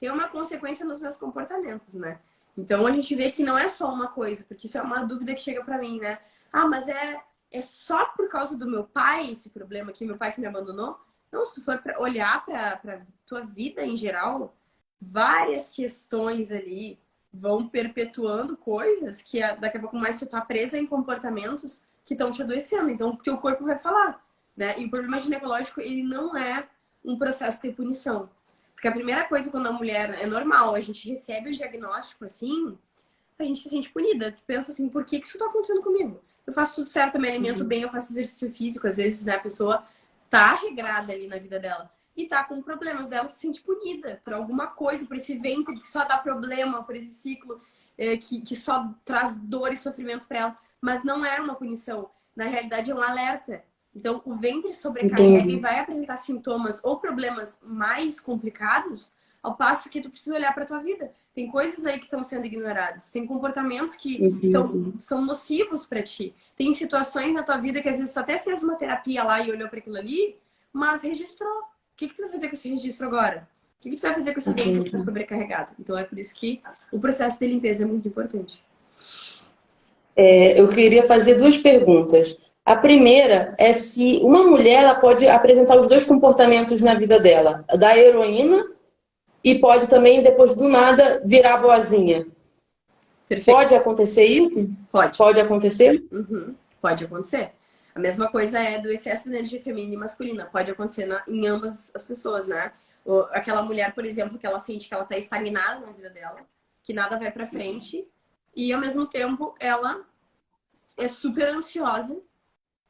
[SPEAKER 2] ter uma consequência nos meus comportamentos, né? Então a gente vê que não é só uma coisa, porque isso é uma dúvida que chega para mim, né? Ah, mas é só por causa do meu pai esse problema aqui, meu pai que me abandonou? Não, se tu for olhar para tua vida em geral, várias questões ali vão perpetuando coisas que daqui a pouco mais tu tá presa em comportamentos que estão te adoecendo. Então, porque o corpo vai falar, né? E o problema ginecológico, ele não é um processo de punição. Porque a primeira coisa quando a mulher é normal, a gente recebe o diagnóstico assim, a gente se sente punida. Tu pensa assim, por que isso tá acontecendo comigo? Eu faço tudo certo, eu me alimento bem, eu faço exercício físico, às vezes, né, a pessoa tá regrada ali na vida dela e tá com problemas dela, se sente punida por alguma coisa, por esse ventre que só dá problema, por esse ciclo que só traz dor e sofrimento para ela. Mas não é uma punição, na realidade é um alerta. Então, o ventre sobrecarrega e vai apresentar sintomas ou problemas mais complicados, ao passo que tu precisa olhar para tua vida. Tem coisas aí que estão sendo ignoradas, tem comportamentos que são nocivos para ti. Tem situações na tua vida que às vezes tu até fez uma terapia lá e olhou para aquilo ali, mas registrou. O que tu vai fazer com esse registro agora? O que tu vai fazer com esse ventre que está sobrecarregado? Então é por isso que o processo de limpeza é muito importante.
[SPEAKER 3] Eu queria fazer duas perguntas. A primeira é se uma mulher ela pode apresentar os dois comportamentos na vida dela, da heroína e pode também, depois do nada, virar boazinha.
[SPEAKER 2] Perfeito.
[SPEAKER 3] Pode acontecer isso?
[SPEAKER 2] Pode.
[SPEAKER 3] Pode acontecer?
[SPEAKER 2] Uhum. Pode acontecer. A mesma coisa é do excesso de energia feminina e masculina. Pode acontecer em ambas as pessoas, né? Aquela mulher, por exemplo, que ela sente que ela tá estagnada na vida dela, que nada vai pra frente, e ao mesmo tempo ela é super ansiosa,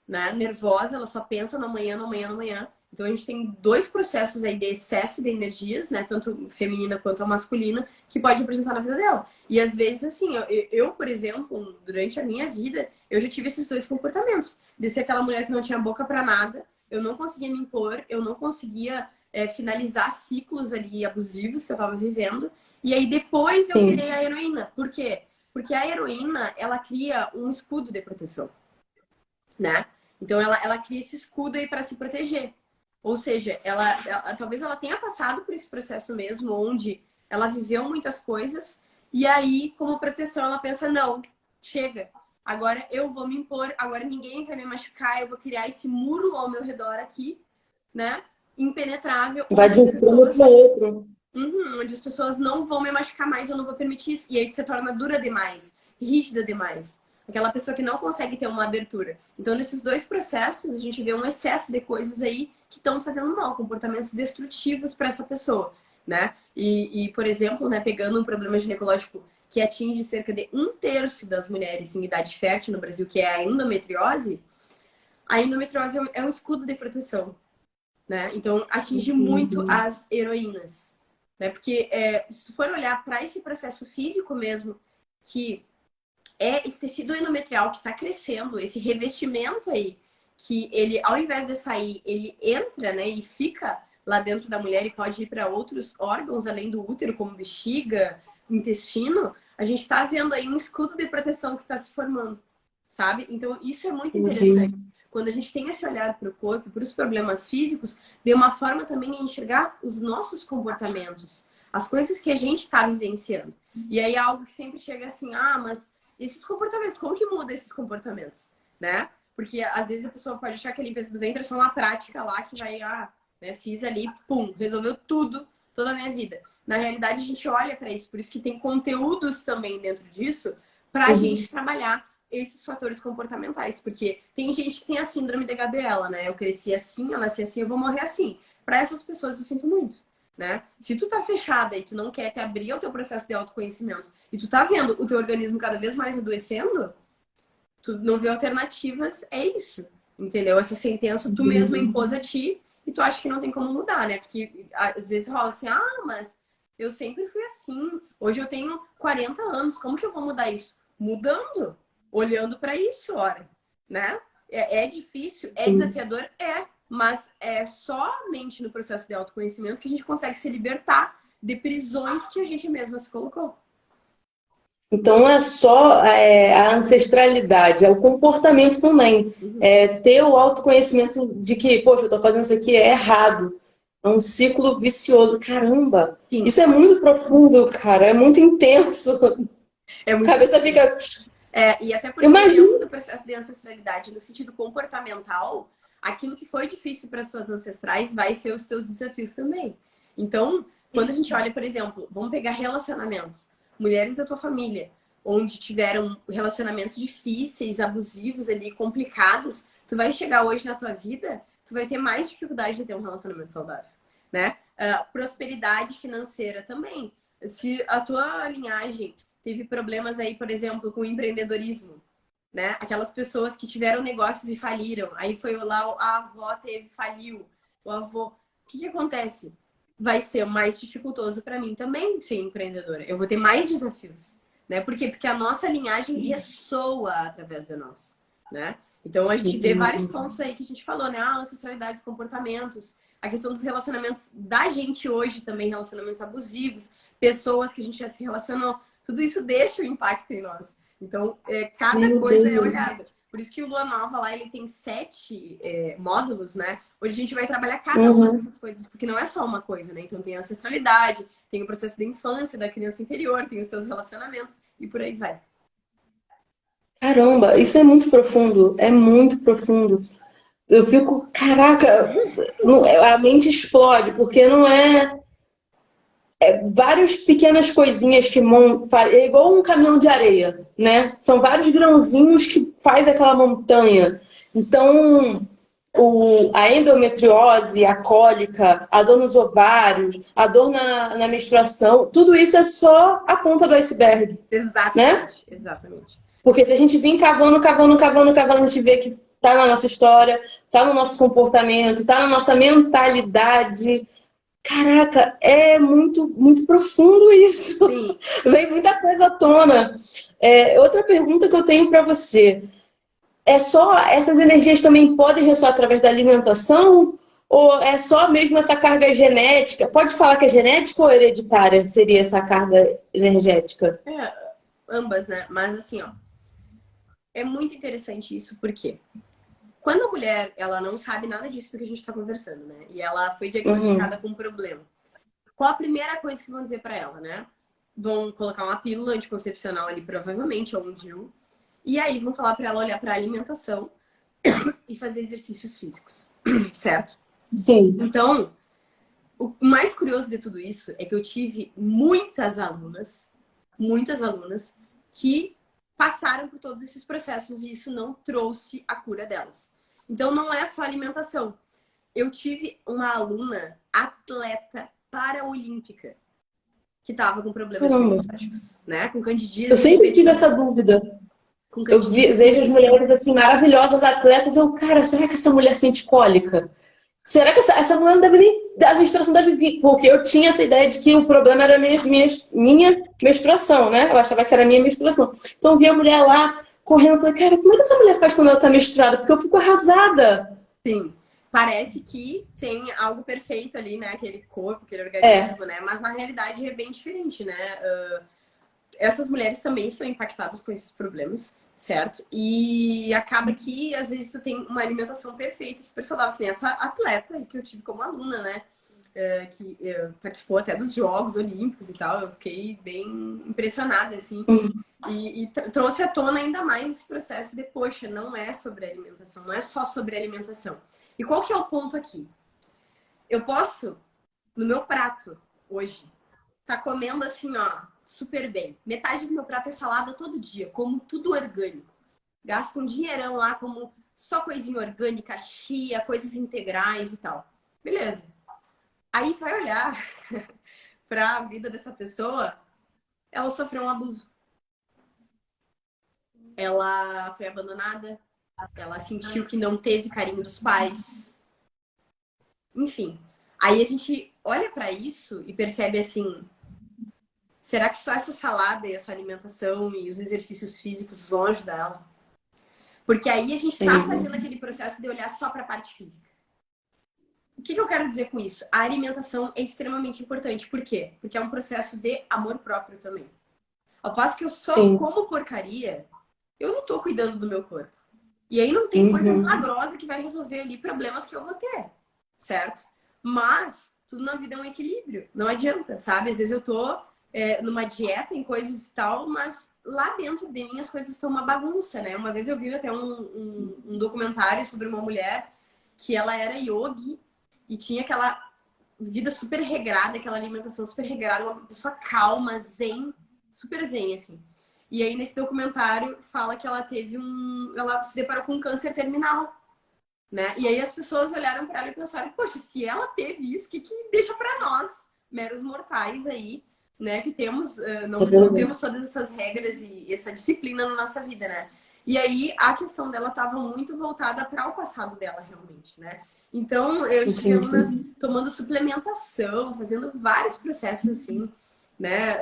[SPEAKER 2] né? Nervosa, ela só pensa no amanhã, no amanhã, no amanhã. Então a gente tem dois processos aí de excesso de energias, né? Tanto feminina quanto a masculina, que pode apresentar na vida dela. E às vezes, assim, eu, por exemplo, durante a minha vida, eu já tive esses dois comportamentos. De ser aquela mulher que não tinha boca pra nada, eu não conseguia me impor, eu não conseguia finalizar ciclos ali abusivos que eu tava vivendo. E aí depois eu virei a heroína. Por quê? Porque a heroína, ela cria um escudo de proteção, né? Então ela cria esse escudo aí para se proteger. Ou seja, talvez ela tenha passado por esse processo mesmo, onde ela viveu muitas coisas, e aí, como proteção, ela pensa, não, chega, agora eu vou me impor, agora ninguém vai me machucar, eu vou criar esse muro ao meu redor aqui, né? Impenetrável.
[SPEAKER 3] Vai de um extremo para o outro.
[SPEAKER 2] Onde as pessoas não vão me machucar mais, eu não vou permitir isso. E aí você torna dura demais, rígida demais. Aquela pessoa que não consegue ter uma abertura. Então, nesses dois processos, a gente vê um excesso de coisas aí que estão fazendo mal, comportamentos destrutivos para essa pessoa, né? E, por exemplo, né, pegando um problema ginecológico que atinge cerca de 1/3 das mulheres em idade fértil no Brasil, que é a endometriose é um escudo de proteção, né? Então, atinge muito as heroínas, né? Porque se tu for olhar para esse processo físico mesmo, que é esse tecido endometrial que está crescendo, esse revestimento aí, que ele, ao invés de sair, ele entra, né, e fica lá dentro da mulher e pode ir para outros órgãos além do útero, como bexiga, intestino, a gente está vendo aí um escudo de proteção que está se formando, sabe? Então, isso é muito interessante. Quando a gente tem esse olhar para o corpo, para os problemas físicos, de uma forma também a enxergar os nossos comportamentos, as coisas que a gente está vivenciando. E aí é algo que sempre chega assim, mas esses comportamentos, como que muda esses comportamentos, né? Porque às vezes a pessoa pode achar que a limpeza do ventre é só uma prática lá que vai, né, fiz ali, pum, resolveu tudo, toda a minha vida. Na realidade, a gente olha para isso, por isso que tem conteúdos também dentro disso para a gente trabalhar esses fatores comportamentais. Porque tem gente que tem a síndrome da Gabriela, né? Eu cresci assim, eu nasci assim, eu vou morrer assim. Para essas pessoas, eu sinto muito, né? Se tu tá fechada e tu não quer te abrir ao teu processo de autoconhecimento e tu tá vendo o teu organismo cada vez mais adoecendo, tu não vê alternativas, é isso, entendeu? Essa sentença tu mesma impôs a ti e tu acha que não tem como mudar, né? Porque às vezes rola assim, mas eu sempre fui assim, hoje eu tenho 40 anos, como que eu vou mudar isso? Mudando, olhando para isso, ora, né? É difícil, é desafiador, mas é somente no processo de autoconhecimento que a gente consegue se libertar de prisões que a gente mesma se colocou.
[SPEAKER 3] Então não é só a ancestralidade, é o comportamento também. É ter o autoconhecimento de que, poxa, eu tô fazendo isso aqui é errado. É um ciclo vicioso. Caramba!
[SPEAKER 2] Sim.
[SPEAKER 3] Isso é muito profundo, cara. É muito intenso.
[SPEAKER 2] É muito
[SPEAKER 3] A cabeça fica...
[SPEAKER 2] e até porque dentro do processo de ancestralidade, no sentido comportamental, aquilo que foi difícil para suas ancestrais vai ser os seus desafios também. Então, quando a gente olha, por exemplo, vamos pegar relacionamentos. Mulheres da tua família, onde tiveram relacionamentos difíceis, abusivos ali, complicados, tu vai chegar hoje na tua vida, tu vai ter mais dificuldade de ter um relacionamento saudável, né? Prosperidade financeira também. Se a tua linhagem teve problemas aí, por exemplo, com empreendedorismo, né? Aquelas pessoas que tiveram negócios e faliram, aí foi lá, a avó faliu, o avô. O que acontece? Vai ser mais dificultoso para mim também ser empreendedora. Eu vou ter mais desafios, né? Por quê? Porque a nossa linhagem ressoa através de nós, né? Então a gente vê vários pontos aí que a gente falou, né? Ancestralidade dos comportamentos, a questão dos relacionamentos da gente hoje também, relacionamentos abusivos, pessoas que a gente já se relacionou, tudo isso deixa o impacto em nós. Então, cada coisa é olhada. Por isso que o Lua Nova lá, ele tem 7 módulos, né? Hoje a gente vai trabalhar cada uma dessas coisas, porque não é só uma coisa, né? Então tem a ancestralidade, tem o processo da infância, da criança interior, tem os seus relacionamentos e por aí vai.
[SPEAKER 3] Caramba, isso é muito profundo. É muito profundo. Eu fico, caraca, a mente explode, porque não é... várias pequenas coisinhas que é igual um caminhão de areia, né? São vários grãozinhos que faz aquela montanha. Então, a endometriose, a cólica, a dor nos ovários, a dor na menstruação, tudo isso é só a ponta do iceberg.
[SPEAKER 2] Exatamente,
[SPEAKER 3] né?
[SPEAKER 2] exatamente.
[SPEAKER 3] Porque se a gente vir cavando, a gente vê que tá na nossa história, tá no nosso comportamento, tá na nossa mentalidade. Caraca, é muito, muito profundo isso.
[SPEAKER 2] Sim.
[SPEAKER 3] Vem muita coisa à tona. Outra pergunta que eu tenho para você. Essas energias também podem ressoar através da alimentação? Ou é só mesmo essa carga genética? Pode falar que é genética ou hereditária seria essa carga energética?
[SPEAKER 2] Ambas, né? Mas assim, ó. É muito interessante isso, porque quando a mulher, ela não sabe nada disso do que a gente está conversando, né? E ela foi diagnosticada com um problema. Qual a primeira coisa que vão dizer para ela, né? Vão colocar uma pílula anticoncepcional ali, provavelmente, ou um DIU. E aí vão falar para ela olhar para a alimentação e fazer exercícios físicos, certo?
[SPEAKER 3] Sim.
[SPEAKER 2] Então, o mais curioso de tudo isso é que eu tive muitas alunas que passaram por todos esses processos e isso não trouxe a cura delas. Então, não é só alimentação. Eu tive uma aluna atleta paraolímpica que estava com problemas ginecológicos, né? Com candidíase.
[SPEAKER 3] Eu sempre tive essa dúvida. Eu vejo as mulheres assim, maravilhosas, atletas, cara, será que essa mulher sente cólica? Será que essa mulher não deve nem... A menstruação deve vir? Porque eu tinha essa ideia de que o problema era minha menstruação, né? Eu achava que era minha menstruação. Então eu vi a mulher lá correndo, eu falei, cara, como é que essa mulher faz quando ela tá menstruada? Porque eu fico arrasada.
[SPEAKER 2] Sim. Parece que tem algo perfeito ali, né? Aquele corpo, aquele organismo, né? Mas na realidade é bem diferente, né? Essas mulheres também são impactadas com esses problemas, certo? E acaba que, às vezes, tu tem uma alimentação perfeita, super saudável, que nem essa atleta que eu tive como aluna, né? participou até dos Jogos Olímpicos e tal. Eu fiquei bem impressionada, assim. E trouxe à tona ainda mais esse processo de, poxa, não é sobre alimentação, não é só sobre alimentação. E qual que é o ponto aqui? Eu posso, no meu prato, hoje, tá comendo assim, ó, super bem. Metade do meu prato é salada todo dia, como tudo orgânico. Gasto um dinheirão lá, como só coisinha orgânica, chia, coisas integrais e tal. Beleza. Aí vai olhar para a vida dessa pessoa, ela sofreu um abuso. Ela foi abandonada, ela sentiu que não teve carinho dos pais. Enfim, aí a gente olha para isso e percebe assim, será que só essa salada e essa alimentação e os exercícios físicos vão ajudar ela? Porque aí a gente está fazendo aquele processo de olhar só para a parte física. O que eu quero dizer com isso? A alimentação é extremamente importante. Por quê? Porque é um processo de amor próprio também. Ao passo que eu só como porcaria, eu não tô cuidando do meu corpo. E aí não tem coisa milagrosa que vai resolver ali problemas que eu vou ter, certo? Mas tudo na vida é um equilíbrio. Não adianta, sabe? Às vezes eu tô numa dieta, em coisas e tal, mas lá dentro de mim as coisas estão uma bagunça, né? Uma vez eu vi até um documentário sobre uma mulher que ela era yogi e tinha aquela vida super regrada, aquela alimentação super regrada, uma pessoa calma, zen, super zen, assim. E aí, nesse documentário, fala que ela ela se deparou com um câncer terminal, né? E aí as pessoas olharam para ela e pensaram, poxa, se ela teve isso, o que deixa para nós, meros mortais aí, né? Que temos, não temos todas essas regras e essa disciplina na nossa vida, né? E aí, a questão dela estava muito voltada para o passado dela, realmente, né? Então, eu tinha tomando suplementação, fazendo vários processos assim, né?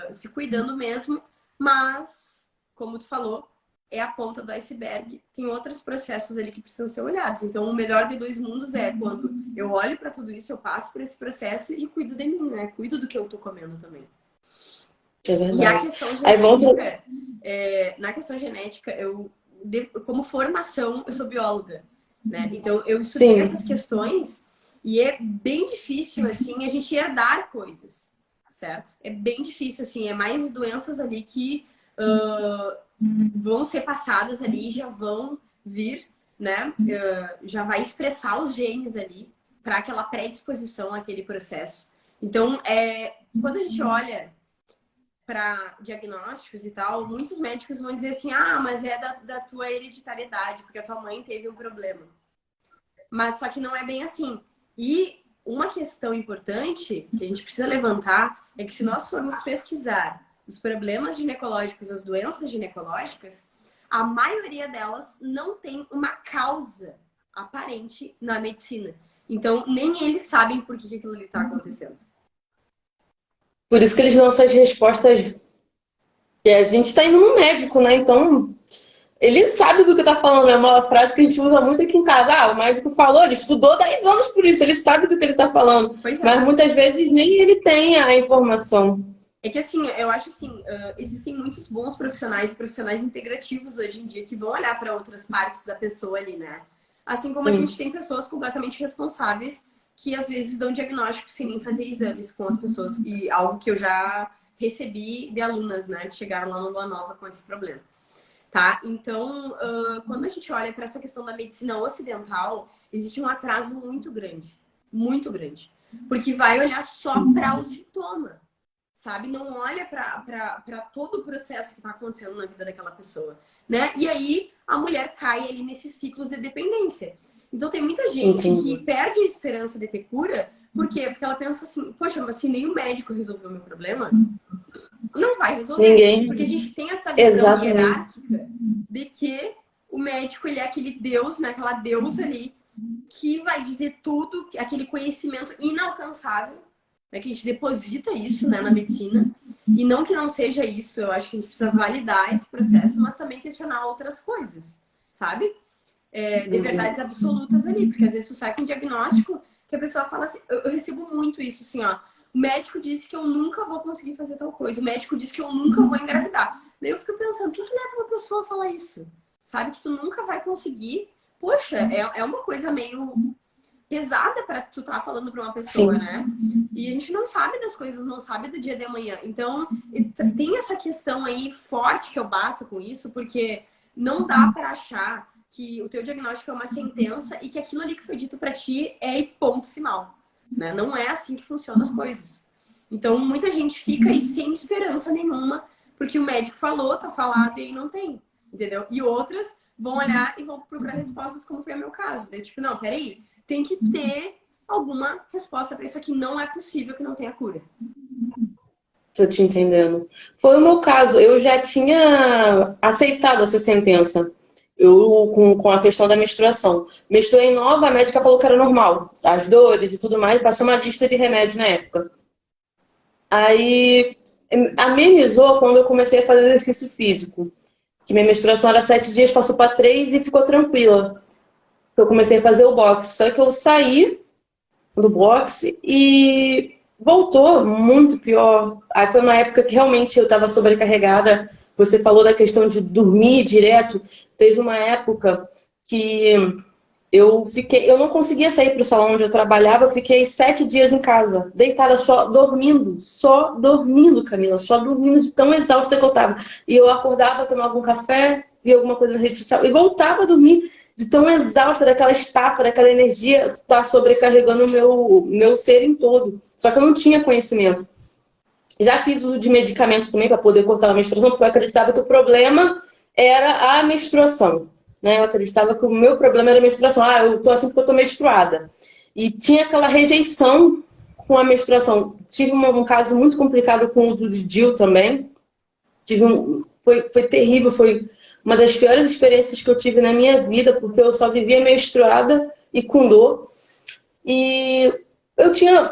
[SPEAKER 2] Se cuidando mesmo. Mas, como tu falou, é a ponta do iceberg. Tem outros processos ali que precisam ser olhados. Então, o melhor de dois mundos é quando eu olho para tudo isso, eu passo por esse processo e cuido de mim, né? Cuido do que eu tô comendo também.
[SPEAKER 3] É verdade.
[SPEAKER 2] E a questão genética, na questão genética, como formação, eu sou bióloga, né? Então, eu estudei essas questões e é bem difícil, assim, a gente herdar coisas. Certo? É bem difícil, assim, é mais doenças ali que vão ser passadas ali, já vão vir, né? Já vai expressar os genes ali para aquela predisposição àquele processo. Então, quando a gente olha para diagnósticos e tal, muitos médicos vão dizer assim, mas é da tua hereditariedade, porque a tua mãe teve um problema. Mas só que não é bem assim. E uma questão importante que a gente precisa levantar é que se nós formos pesquisar os problemas ginecológicos, as doenças ginecológicas, a maioria delas não tem uma causa aparente na medicina. Então, nem eles sabem por que aquilo ali está acontecendo.
[SPEAKER 3] Por isso que eles dão essas respostas. E a gente está indo no médico, né? Então, ele sabe do que está falando. É uma frase que a gente usa muito aqui em casa. O médico falou, ele estudou 10 anos por isso, ele sabe do que ele está falando. Mas muitas vezes nem ele tem a informação.
[SPEAKER 2] É que assim, eu acho assim, existem muitos bons profissionais e profissionais integrativos hoje em dia que vão olhar para outras partes da pessoa ali, né? Assim como a gente tem pessoas completamente responsáveis que às vezes dão diagnóstico sem nem fazer exames com as pessoas. E algo que eu já recebi de alunas, né, que chegaram lá no Lua Nova com esse problema. Tá? Então, quando a gente olha para essa questão da medicina ocidental, existe um atraso muito grande, porque vai olhar só para o sintoma, sabe? Não olha para todo o processo que está acontecendo na vida daquela pessoa, né? E aí a mulher cai ali nesses ciclos de dependência. Então tem muita gente que perde a esperança de ter cura, por quê? Porque ela pensa assim, poxa, mas se nem o médico resolveu o meu problema, não vai resolver.
[SPEAKER 3] Ninguém.
[SPEAKER 2] Porque a gente tem essa visão hierárquica de que o médico, ele é aquele deus, né? Aquela deusa ali, que vai dizer tudo, aquele conhecimento inalcançável, né? Que a gente deposita isso, né, na medicina. E não que não seja isso, eu acho que a gente precisa validar esse processo, mas também questionar outras coisas, sabe? De verdades absolutas ali. Porque às vezes tu sai com um diagnóstico que a pessoa fala assim, eu recebo muito isso, assim, ó. O médico disse que eu nunca vou conseguir fazer tal coisa. O médico disse que eu nunca vou engravidar. Daí eu fico pensando, o que leva uma pessoa a falar isso? Sabe? Que tu nunca vai conseguir. Poxa, é uma coisa meio pesada para tu estar falando para uma pessoa,
[SPEAKER 3] Sim.
[SPEAKER 2] né? E a gente não sabe das coisas, não sabe do dia de amanhã. Então, tem essa questão aí forte que eu bato com isso, porque não dá para achar que o teu diagnóstico é uma sentença e que aquilo ali que foi dito para ti é ponto final, né? Não é assim que funcionam as coisas. Então, muita gente fica aí sem esperança nenhuma, porque o médico falou, tá falado e aí não tem, entendeu? E outras vão olhar e vão procurar respostas, como foi o meu caso. Daí, tipo, não, peraí, tem que ter alguma resposta para isso aqui. Não é possível que não tenha cura.
[SPEAKER 3] Tô te entendendo. Foi o meu caso. Eu já tinha aceitado essa sentença. Eu, com a questão da menstruação. Menstruei nova, a médica falou que era normal. As dores e tudo mais, passou uma lista de remédios na época. Aí amenizou quando eu comecei a fazer exercício físico. Que minha menstruação era 7 dias, passou para 3 e ficou tranquila. Eu comecei a fazer o boxe. Só que eu saí do boxe e voltou muito pior. Aí foi uma época que realmente eu estava sobrecarregada. Você falou da questão de dormir direto. Teve uma época que eu não conseguia sair para o salão onde eu trabalhava, eu fiquei 7 dias em casa, deitada só dormindo, Camila, só dormindo de tão exausta que eu estava. E eu acordava, tomava um café, via alguma coisa na rede social e voltava a dormir de tão exausta, daquela estafa, daquela energia, está sobrecarregando o meu ser em todo. Só que eu não tinha conhecimento. Já fiz uso de medicamentos também para poder cortar a menstruação, porque eu acreditava que o problema era a menstruação. Né? Eu acreditava que o meu problema era a menstruação. Ah, eu tô assim porque eu tô menstruada. E tinha aquela rejeição com a menstruação. Tive um caso muito complicado com o uso de DIU também. Foi terrível, foi uma das piores experiências que eu tive na minha vida, porque eu só vivia menstruada e com dor. E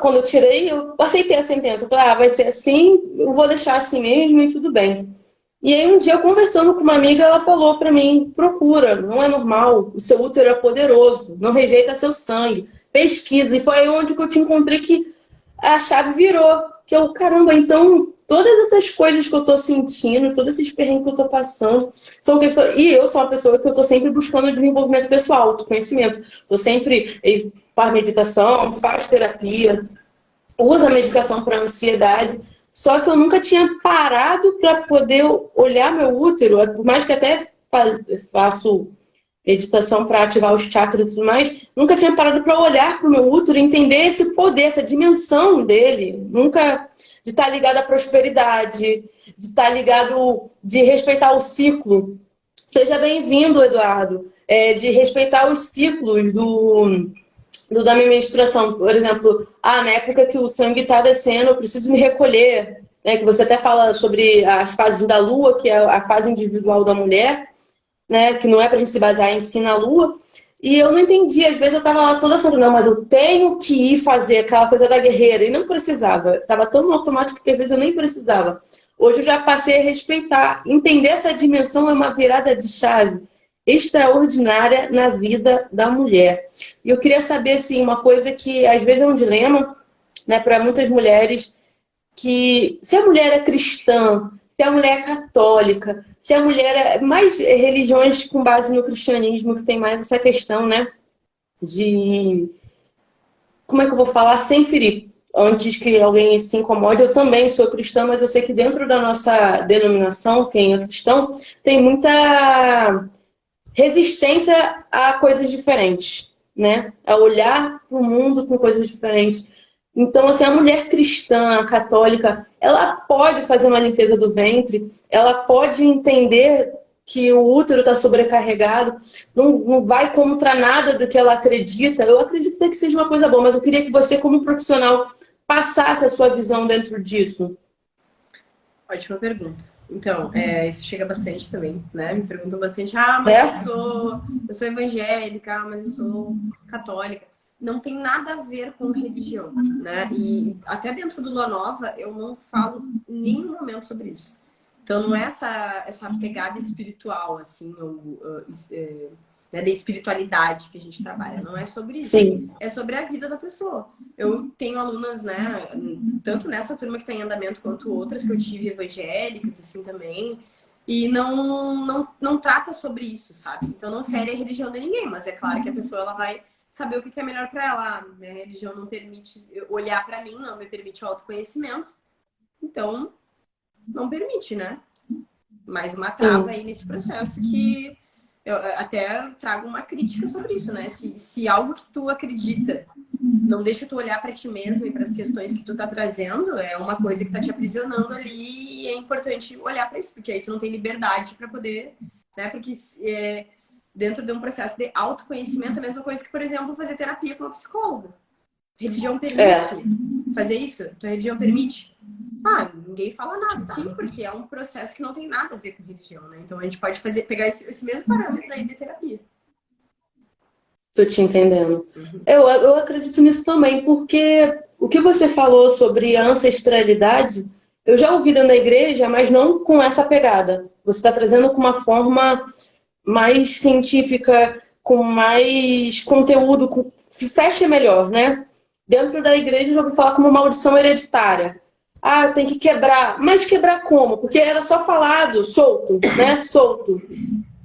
[SPEAKER 3] quando eu tirei, eu aceitei a sentença. Eu falei, vai ser assim, eu vou deixar assim mesmo e tudo bem. E aí um dia, eu conversando com uma amiga, ela falou pra mim, procura, não é normal, o seu útero é poderoso, não rejeita seu sangue, pesquisa. E foi aí onde que eu te encontrei que a chave virou. Que eu, caramba, então todas essas coisas que eu tô sentindo, todos esses perrengues que eu tô passando, são questões. E eu sou uma pessoa que eu tô sempre buscando desenvolvimento pessoal, autoconhecimento. Tô sempre faz meditação, faz terapia, usa medicação para ansiedade. Só que eu nunca tinha parado para poder olhar meu útero, por mais que até faço meditação para ativar os chakras e tudo mais, nunca tinha parado para olhar para o meu útero e entender esse poder, essa dimensão dele. Nunca de estar ligado à prosperidade, de estar ligado, de respeitar o ciclo. Seja bem-vindo, Eduardo. De respeitar os ciclos da minha menstruação. Por exemplo, na época que o sangue está descendo, eu preciso me recolher. Né? Que você até fala sobre as fases da lua, que é a fase individual da mulher, né? Que não é pra gente se basear em si na lua. E eu não entendi. Às vezes eu tava lá toda assim, não, mas eu tenho que ir fazer aquela coisa da guerreira. E não precisava. Tava tão no automático que às vezes eu nem precisava. Hoje eu já passei a respeitar. Entender essa dimensão é uma virada de chave extraordinária na vida da mulher. E eu queria saber, assim, uma coisa que às vezes é um dilema, né, para muitas mulheres, que se a mulher é cristã, se a mulher é católica, se a mulher é mais religiões com base no cristianismo, que tem mais essa questão, né, de... Como é que eu vou falar sem ferir? Antes que alguém se incomode, eu também sou cristã, mas eu sei que dentro da nossa denominação, quem é cristão, tem muita resistência a coisas diferentes, né? A olhar para o mundo com coisas diferentes. Então, assim, a mulher cristã, a católica, ela pode fazer uma limpeza do ventre, ela pode entender que o útero está sobrecarregado, não vai contra nada do que ela acredita. Eu acredito que seja uma coisa boa, mas eu queria que você, como profissional, passasse a sua visão dentro disso.
[SPEAKER 2] Ótima pergunta. Então, isso chega bastante também, né? Me perguntam bastante, mas eu sou evangélica, mas eu sou católica. Não tem nada a ver com religião, né? E até dentro do Lua Nova, eu não falo em nenhum momento sobre isso. Então, não é essa pegada espiritual, assim, né, da espiritualidade que a gente trabalha. Não é sobre isso.
[SPEAKER 3] Sim.
[SPEAKER 2] É sobre a vida da pessoa. Eu tenho alunas, né, tanto nessa turma que está em andamento quanto outras que eu tive evangélicas, assim, também. E não trata sobre isso, sabe? Então, não fere a religião de ninguém. Mas é claro que a pessoa ela vai saber o que é melhor para ela. A minha religião não permite olhar para mim, não me permite o autoconhecimento. Então, não permite, né? Mais uma trava aí nesse processo que eu até trago uma crítica sobre isso, né? Se algo que tu acredita não deixa tu olhar para ti mesmo e para as questões que tu tá trazendo, é uma coisa que tá te aprisionando ali e é importante olhar para isso, porque aí tu não tem liberdade para poder, né? Porque dentro de um processo de autoconhecimento é a mesma coisa que, por exemplo, fazer terapia com uma psicóloga. Religião permite fazer isso? Tua religião permite? Ah, ninguém fala nada. Sim, porque é um processo que não tem nada a ver com religião, né? Então a gente pode pegar esse mesmo parâmetro aí de terapia.
[SPEAKER 3] Tô te entendendo. Eu acredito nisso também, porque o que você falou sobre a ancestralidade, eu já ouvi dentro da igreja, mas não com essa pegada. Você está trazendo com uma forma mais científica, com mais conteúdo, que fecha melhor, né? Dentro da igreja eu já ouvi falar como maldição hereditária. Ah, tem que quebrar. Mas quebrar como? Porque era só falado, solto, né? Solto.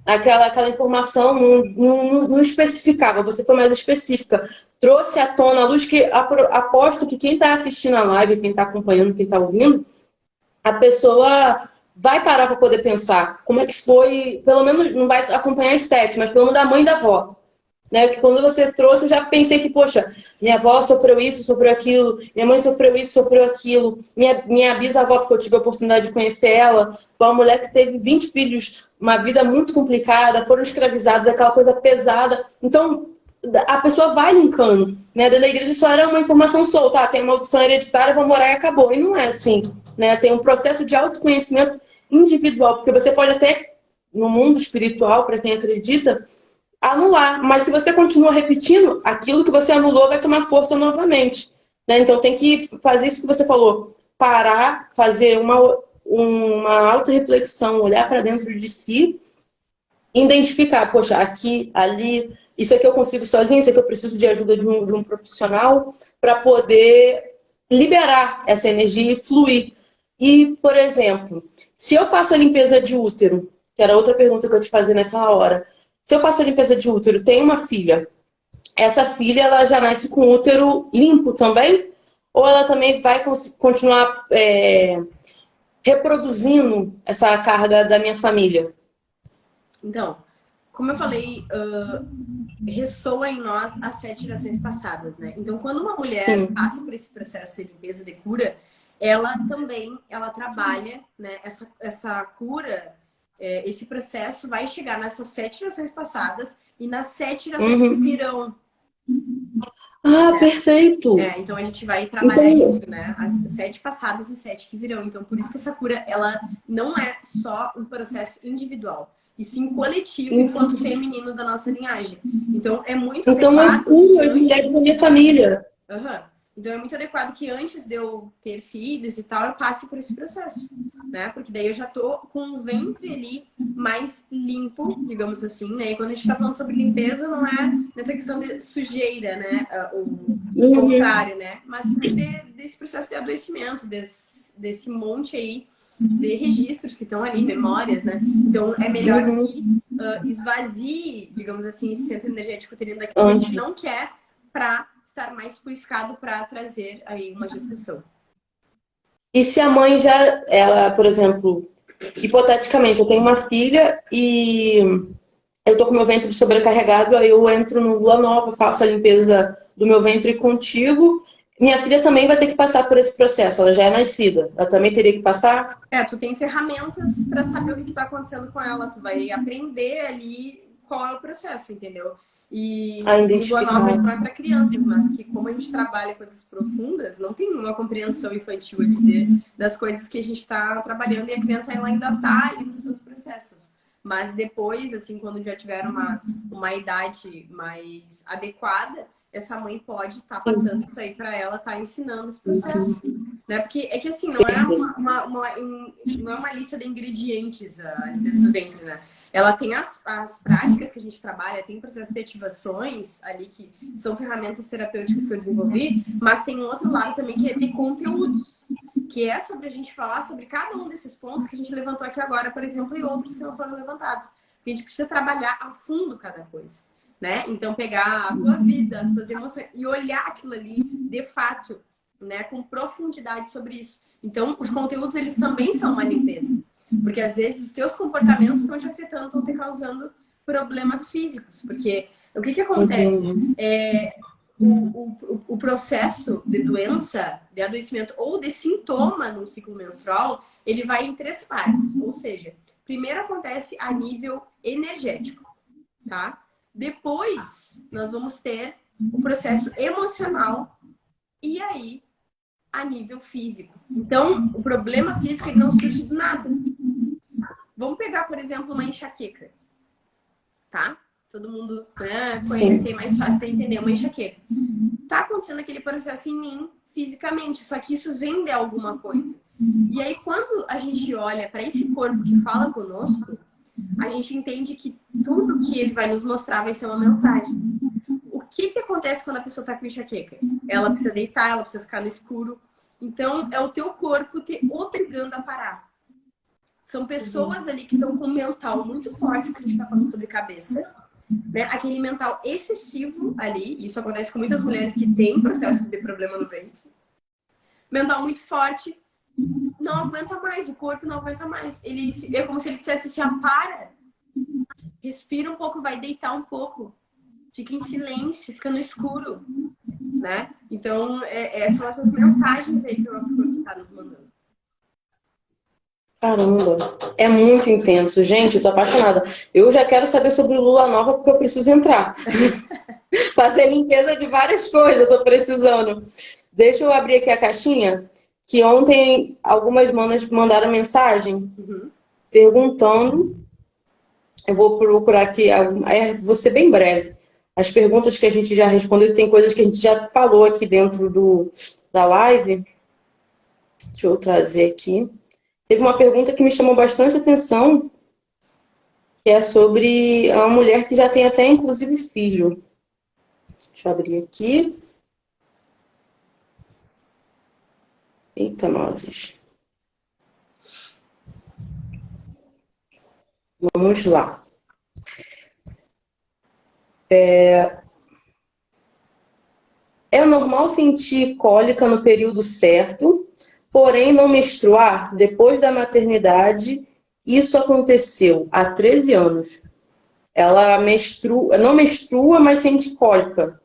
[SPEAKER 3] Aquela informação não especificava, você foi mais específica. Trouxe à tona a luz que aposto que quem está assistindo a live, quem está acompanhando, quem está ouvindo, a pessoa vai parar para poder pensar como é que foi, pelo menos não vai acompanhar as 7, mas pelo menos da mãe e da avó. Né? Porque quando você trouxe, eu já pensei que, poxa, minha avó sofreu isso, sofreu aquilo, minha mãe sofreu isso, sofreu aquilo, minha bisavó, porque eu tive a oportunidade de conhecer ela, foi uma mulher que teve 20 filhos, uma vida muito complicada, foram escravizados, aquela coisa pesada. Então, a pessoa vai linkando, né? Dentro da igreja só era uma informação solta, tem uma opção hereditária, vou morar e acabou. E não é assim, né? Tem um processo de autoconhecimento individual, porque você pode até, no mundo espiritual, para quem acredita, anular, mas se você continua repetindo, aquilo que você anulou vai tomar força novamente, né? Então tem que fazer isso que você falou, parar, fazer uma autorreflexão, olhar para dentro de si, identificar, poxa, aqui, ali, isso aqui eu consigo sozinho, isso aqui eu preciso de ajuda de um profissional para poder liberar essa energia e fluir. E, por exemplo, se eu faço a limpeza de útero, que era outra pergunta que eu te fazia naquela hora, se eu faço a limpeza de útero, tenho uma filha, essa filha ela já nasce com o útero limpo também? Ou ela também vai continuar reproduzindo essa carga da minha família?
[SPEAKER 2] Então, como eu falei, ressoa em nós as 7 gerações passadas, né? Então, quando uma mulher passa por esse processo de limpeza, de cura, ela também, ela trabalha, né? Essa cura, esse processo vai chegar nessas 7 gerações passadas e nas 7 gerações que virão.
[SPEAKER 3] Ah, perfeito!
[SPEAKER 2] Então a gente vai trabalhar isso, né? As 7 passadas e 7 que virão. Então, por isso que essa cura, ela não é só um processo individual, e sim coletivo enquanto feminino da nossa linhagem. Então, é muito adequado.
[SPEAKER 3] Eu curo as mulheres da minha família.
[SPEAKER 2] Então, é muito adequado que antes de eu ter filhos e tal, eu passe por esse processo, né? Porque daí eu já tô com o ventre ali mais limpo, digamos assim, né? E quando a gente tá falando sobre limpeza, não é nessa questão de sujeira, né? O contrário, né? Mas desse processo de adoecimento, desse monte aí de registros que estão ali, memórias, né? Então, é melhor que esvazie, digamos assim, esse centro energético uterino daquilo que a gente não quer para estar mais purificado para trazer aí uma gestação.
[SPEAKER 3] E se a mãe ela, por exemplo, hipoteticamente, eu tenho uma filha e eu tô com meu ventre sobrecarregado, aí eu entro no Lua Nova, faço a limpeza do meu ventre contigo. Minha filha também vai ter que passar por esse processo, ela já é nascida. Ela também teria que passar?
[SPEAKER 2] Tu tem ferramentas para saber o que está acontecendo com ela, tu vai aprender ali qual é o processo, entendeu? E o Lua Nova não é para crianças, né? Porque como a gente trabalha coisas profundas, não tem uma compreensão infantil ali das coisas que a gente está trabalhando e a criança ela ainda está ali nos seus processos. Mas depois, assim, quando já tiver uma idade mais adequada, essa mãe pode estar passando isso aí para ela, estar ensinando esse processo, né? Porque é que assim, não é uma lista de ingredientes a limpeza do ventre, né? Ela tem as práticas que a gente trabalha, tem processos de ativações ali que são ferramentas terapêuticas que eu desenvolvi, mas tem um outro lado também que é de conteúdos, que é sobre a gente falar sobre cada um desses pontos que a gente levantou aqui agora, por exemplo, e outros que não foram levantados. Porque a gente precisa trabalhar a fundo cada coisa. né? Então, pegar a tua vida, as tuas emoções e olhar aquilo ali, de fato, né? Com profundidade sobre isso. Então, os conteúdos, eles também são uma limpeza. Porque, às vezes, os teus comportamentos estão te afetando, estão te causando problemas físicos. Porque o que acontece? O processo de doença, de adoecimento ou de sintoma no ciclo menstrual, ele vai em 3 partes. Ou seja, primeiro acontece a nível energético, tá? Depois, nós vamos ter o processo emocional e aí a nível físico. Então, o problema físico ele não surge do nada. Vamos pegar, por exemplo, uma enxaqueca, tá? Todo mundo, né, conhece, é mais fácil de entender uma enxaqueca. Tá acontecendo aquele processo em mim, fisicamente, só que isso vem de alguma coisa. E aí, quando a gente olha para esse corpo que fala conosco, a gente entende que tudo que ele vai nos mostrar vai ser uma mensagem. O que acontece quando a pessoa tá com enxaqueca? Ela precisa deitar, ela precisa ficar no escuro. Então, é o teu corpo te obrigando a parar. São pessoas ali que estão com um mental muito forte, porque a gente está falando sobre cabeça, né? Aquele mental excessivo ali, isso acontece com muitas mulheres que têm processos de problema no ventre. Mental muito forte, não aguenta mais, o corpo não aguenta mais. É como se ele dissesse assim, para, respira um pouco, vai deitar um pouco, fica em silêncio, fica no escuro, né? Então, são essas mensagens aí que o nosso corpo está nos mandando.
[SPEAKER 3] Caramba, é muito intenso. Gente, eu tô apaixonada. Eu já quero saber sobre o Lua Nova porque eu preciso entrar. Fazer limpeza de várias coisas, eu tô precisando. Deixa eu abrir aqui a caixinha, que ontem algumas manas mandaram mensagem perguntando. Eu vou procurar aqui, vou ser bem breve. As perguntas que a gente já respondeu, tem coisas que a gente já falou aqui dentro da live. Deixa eu trazer aqui. Teve uma pergunta que me chamou bastante atenção, que é sobre uma mulher que já tem até, inclusive, filho. Deixa eu abrir aqui. Eita, nozes. Vamos lá. É normal sentir cólica no período certo, porém não menstruar depois da maternidade. Isso aconteceu há 13 anos. Ela não menstrua, mas sente cólica.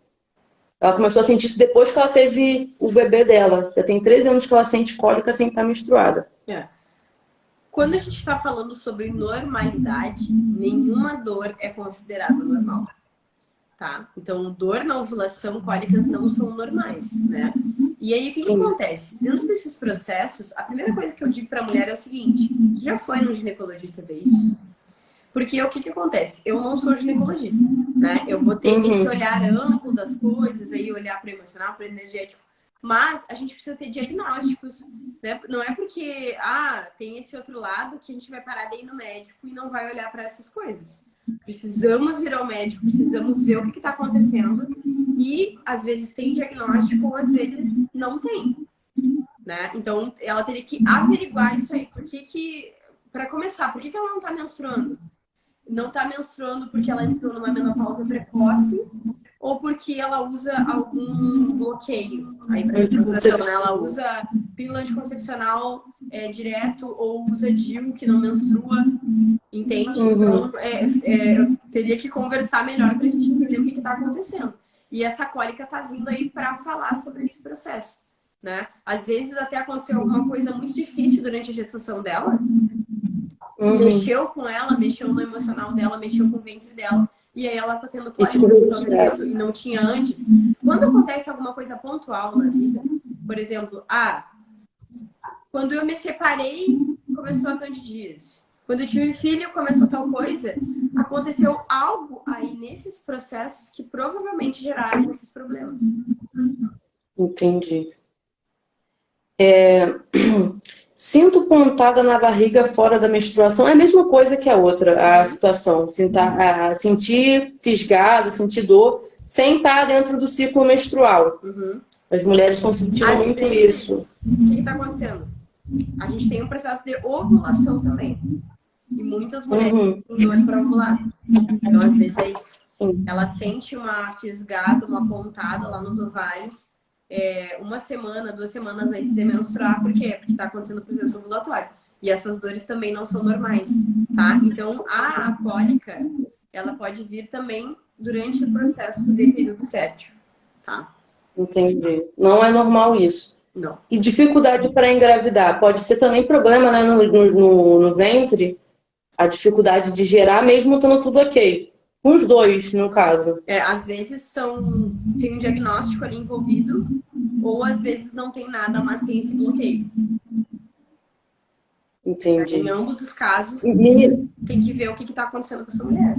[SPEAKER 3] Ela começou a sentir isso depois que ela teve o bebê dela. Já tem 13 anos que ela sente cólica sem estar menstruada.
[SPEAKER 2] Quando a gente está falando sobre normalidade, nenhuma dor é considerada normal. Tá? Então, dor na ovulação, cólicas não são normais, né? E aí, o que acontece? Dentro desses processos, a primeira coisa que eu digo para a mulher é o seguinte: já foi no ginecologista ver isso? Porque o que acontece? Eu não sou ginecologista, né? Eu vou ter esse olhar amplo das coisas, aí olhar para o emocional, para o energético. Mas a gente precisa ter diagnósticos, né? Não é porque, tem esse outro lado que a gente vai parar de ir no médico e não vai olhar para essas coisas. Precisamos ir ao médico, precisamos ver o que está acontecendo e às vezes tem diagnóstico ou às vezes não tem, né? Então ela teria que averiguar isso aí. Para começar, por que ela não está menstruando? Não está menstruando porque ela entrou numa menopausa precoce ou porque ela usa algum bloqueio aí para menstruação, né? Ela usa pílula anticoncepcional direto ou usa DIU que não menstrua, entende? Então eu teria que conversar melhor para a gente entender o que está acontecendo. E essa cólica está vindo aí para falar sobre esse processo, né? Às vezes até aconteceu alguma coisa muito difícil durante a gestação dela, mexeu com ela, mexeu no emocional dela, mexeu com o ventre dela. E aí ela tá tendo cólicas por causa disso e não tinha antes. Quando acontece alguma coisa pontual na vida, por exemplo, quando eu me separei, começou a candidíase. Quando eu tive filho, começou tal coisa. Aconteceu algo aí nesses processos que provavelmente geraram esses problemas.
[SPEAKER 3] Entendi. Sinto pontada na barriga fora da menstruação. É a mesma coisa que a outra, a situação. Sentir fisgado, sentir dor, sem estar dentro do ciclo menstrual. As mulheres estão sentindo muito isso.
[SPEAKER 2] O que está acontecendo? A gente tem um processo de ovulação também. E muitas mulheres têm dor para ovular. Então, às vezes é isso.
[SPEAKER 3] Sim.
[SPEAKER 2] Ela sente uma fisgada, uma pontada lá nos ovários, uma semana, 2 semanas antes de menstruar. Por quê? Porque está acontecendo o processo ovulatório. E essas dores também não são normais, tá? Então, a cólica, ela pode vir também durante o processo de período fértil, tá?
[SPEAKER 3] Entendi. Não é normal isso.
[SPEAKER 2] Não.
[SPEAKER 3] E dificuldade para engravidar? Pode ser também problema, né, no ventre? A dificuldade de gerar, mesmo estando tudo ok. Os dois, no caso.
[SPEAKER 2] Às vezes tem um diagnóstico ali envolvido, ou às vezes não tem nada, mas tem esse bloqueio.
[SPEAKER 3] Entendi.
[SPEAKER 2] Em ambos os casos,
[SPEAKER 3] E
[SPEAKER 2] tem que ver o que está acontecendo com essa mulher.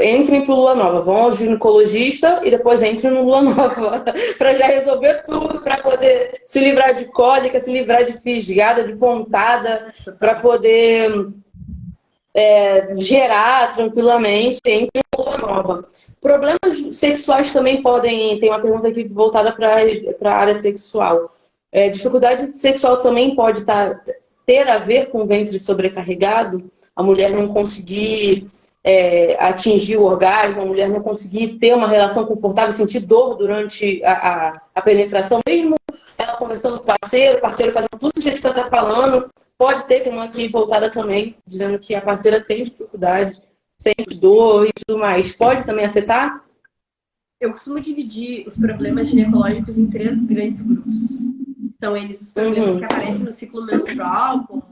[SPEAKER 3] entrem pro Lua Nova. Vão ao ginecologista e depois entrem no Lua Nova. Para já resolver tudo, para poder se livrar de cólica, se livrar de fisgada, de pontada, para poder gerar tranquilamente. Entrem no Lua Nova. Problemas sexuais também podem... Tem uma pergunta aqui voltada para a área sexual. Dificuldade sexual também pode ter a ver com o ventre sobrecarregado? A mulher não conseguir atingir o orgasmo, a mulher não conseguir ter uma relação confortável, sentir dor durante a penetração, mesmo ela conversando com o parceiro fazendo tudo do jeito que você está falando. Pode ter uma aqui voltada também, dizendo que a parceira tem dificuldade, sente dor e tudo mais. Pode também afetar?
[SPEAKER 2] Eu costumo dividir os problemas ginecológicos em 3 grandes grupos. São eles os problemas que aparecem no ciclo menstrual, como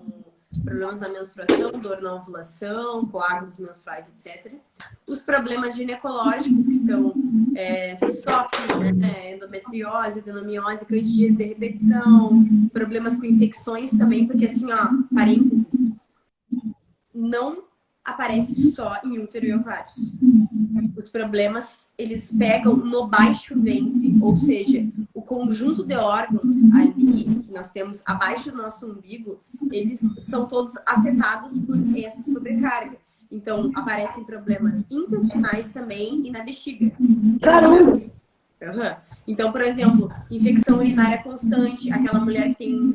[SPEAKER 2] problemas na menstruação, dor na ovulação, coágulos menstruais, etc. Os problemas ginecológicos, que são SOP, endometriose, adenomiose, candidíase de repetição, problemas com infecções também, porque assim, parênteses, não aparece só em útero e ovários. Os problemas, eles pegam no baixo ventre, ou seja, o conjunto de órgãos ali que nós temos abaixo do nosso umbigo, eles são todos afetados por essa sobrecarga. Então, aparecem problemas intestinais também e na bexiga.
[SPEAKER 3] Caramba!
[SPEAKER 2] Uhum. Então, por exemplo, infecção urinária constante, aquela mulher que tem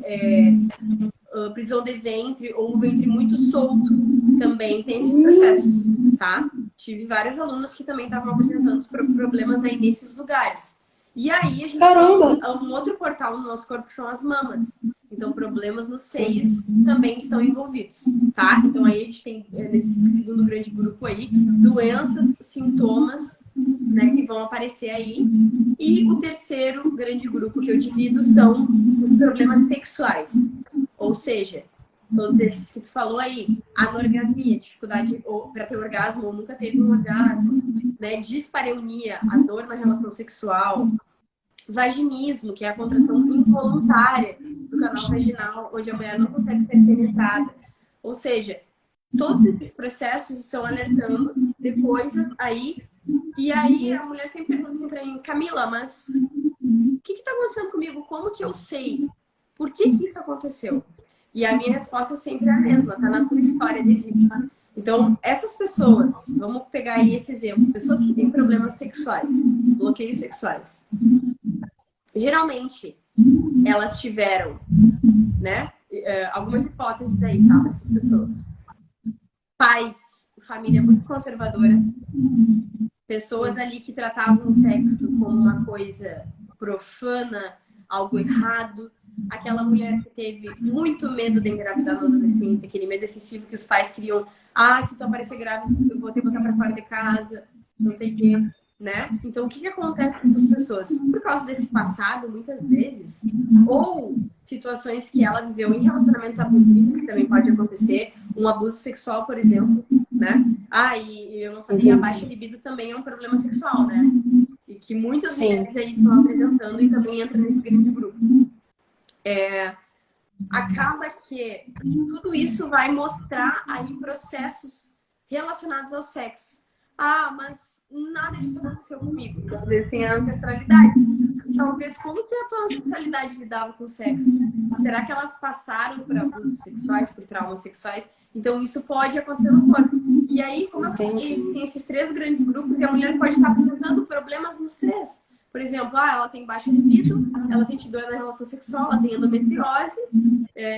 [SPEAKER 2] prisão de ventre ou ventre muito solto, também tem esses processos, tá? Tive várias alunas que também estavam apresentando os problemas aí nesses lugares. E aí a gente tem um outro portal no nosso corpo que são as mamas. Então, problemas nos seios também estão envolvidos, tá? Então, aí a gente tem, nesse segundo grande grupo aí, doenças, sintomas, né, que vão aparecer aí. E o terceiro grande grupo que eu divido são os problemas sexuais. Ou seja, todos esses que tu falou aí, anorgasmia, dificuldade para ter orgasmo ou nunca teve um orgasmo, né? Dispareunia, a dor na relação sexual, vaginismo, que é a contração involuntária do canal vaginal, onde a mulher não consegue ser penetrada. Ou seja, todos esses processos estão alertando de coisas aí, e aí a mulher sempre pergunta assim pra mim, Camila, mas o que está acontecendo comigo? Como que eu sei? Por que isso aconteceu? E a minha resposta sempre é a mesma, tá na tua história de vida. Então, essas pessoas, vamos pegar aí esse exemplo, pessoas que têm problemas sexuais, bloqueios sexuais. Geralmente, elas tiveram, né, algumas hipóteses aí, tá, para essas pessoas. Pais, família muito conservadora, pessoas ali que tratavam o sexo como uma coisa profana, algo errado. Aquela mulher que teve muito medo de engravidar na adolescência, aquele medo excessivo que os pais queriam, se tu aparecer grávida, eu vou te botar pra fora de casa, não sei o quê, né? Então, o que acontece com essas pessoas? Por causa desse passado, muitas vezes, ou situações que ela viveu em relacionamentos abusivos, que também pode acontecer, um abuso sexual, por exemplo, né? E eu não falei, a baixa libido também é um problema sexual, né? E que muitas mulheres aí estão apresentando e também entra nesse grande grupo. Acaba que tudo isso vai mostrar aí processos relacionados ao sexo. Mas nada disso aconteceu comigo. Então, às vezes tem a ancestralidade. Talvez como que a tua ancestralidade lidava com o sexo? Será que elas passaram por abusos sexuais, por traumas sexuais? Então isso pode acontecer no corpo. E aí, como eu falei, existem esses 3 grandes grupos e a mulher pode estar apresentando problemas nos 3. Por exemplo, ela tem baixa libido, ela sente dor na relação sexual, ela tem endometriose,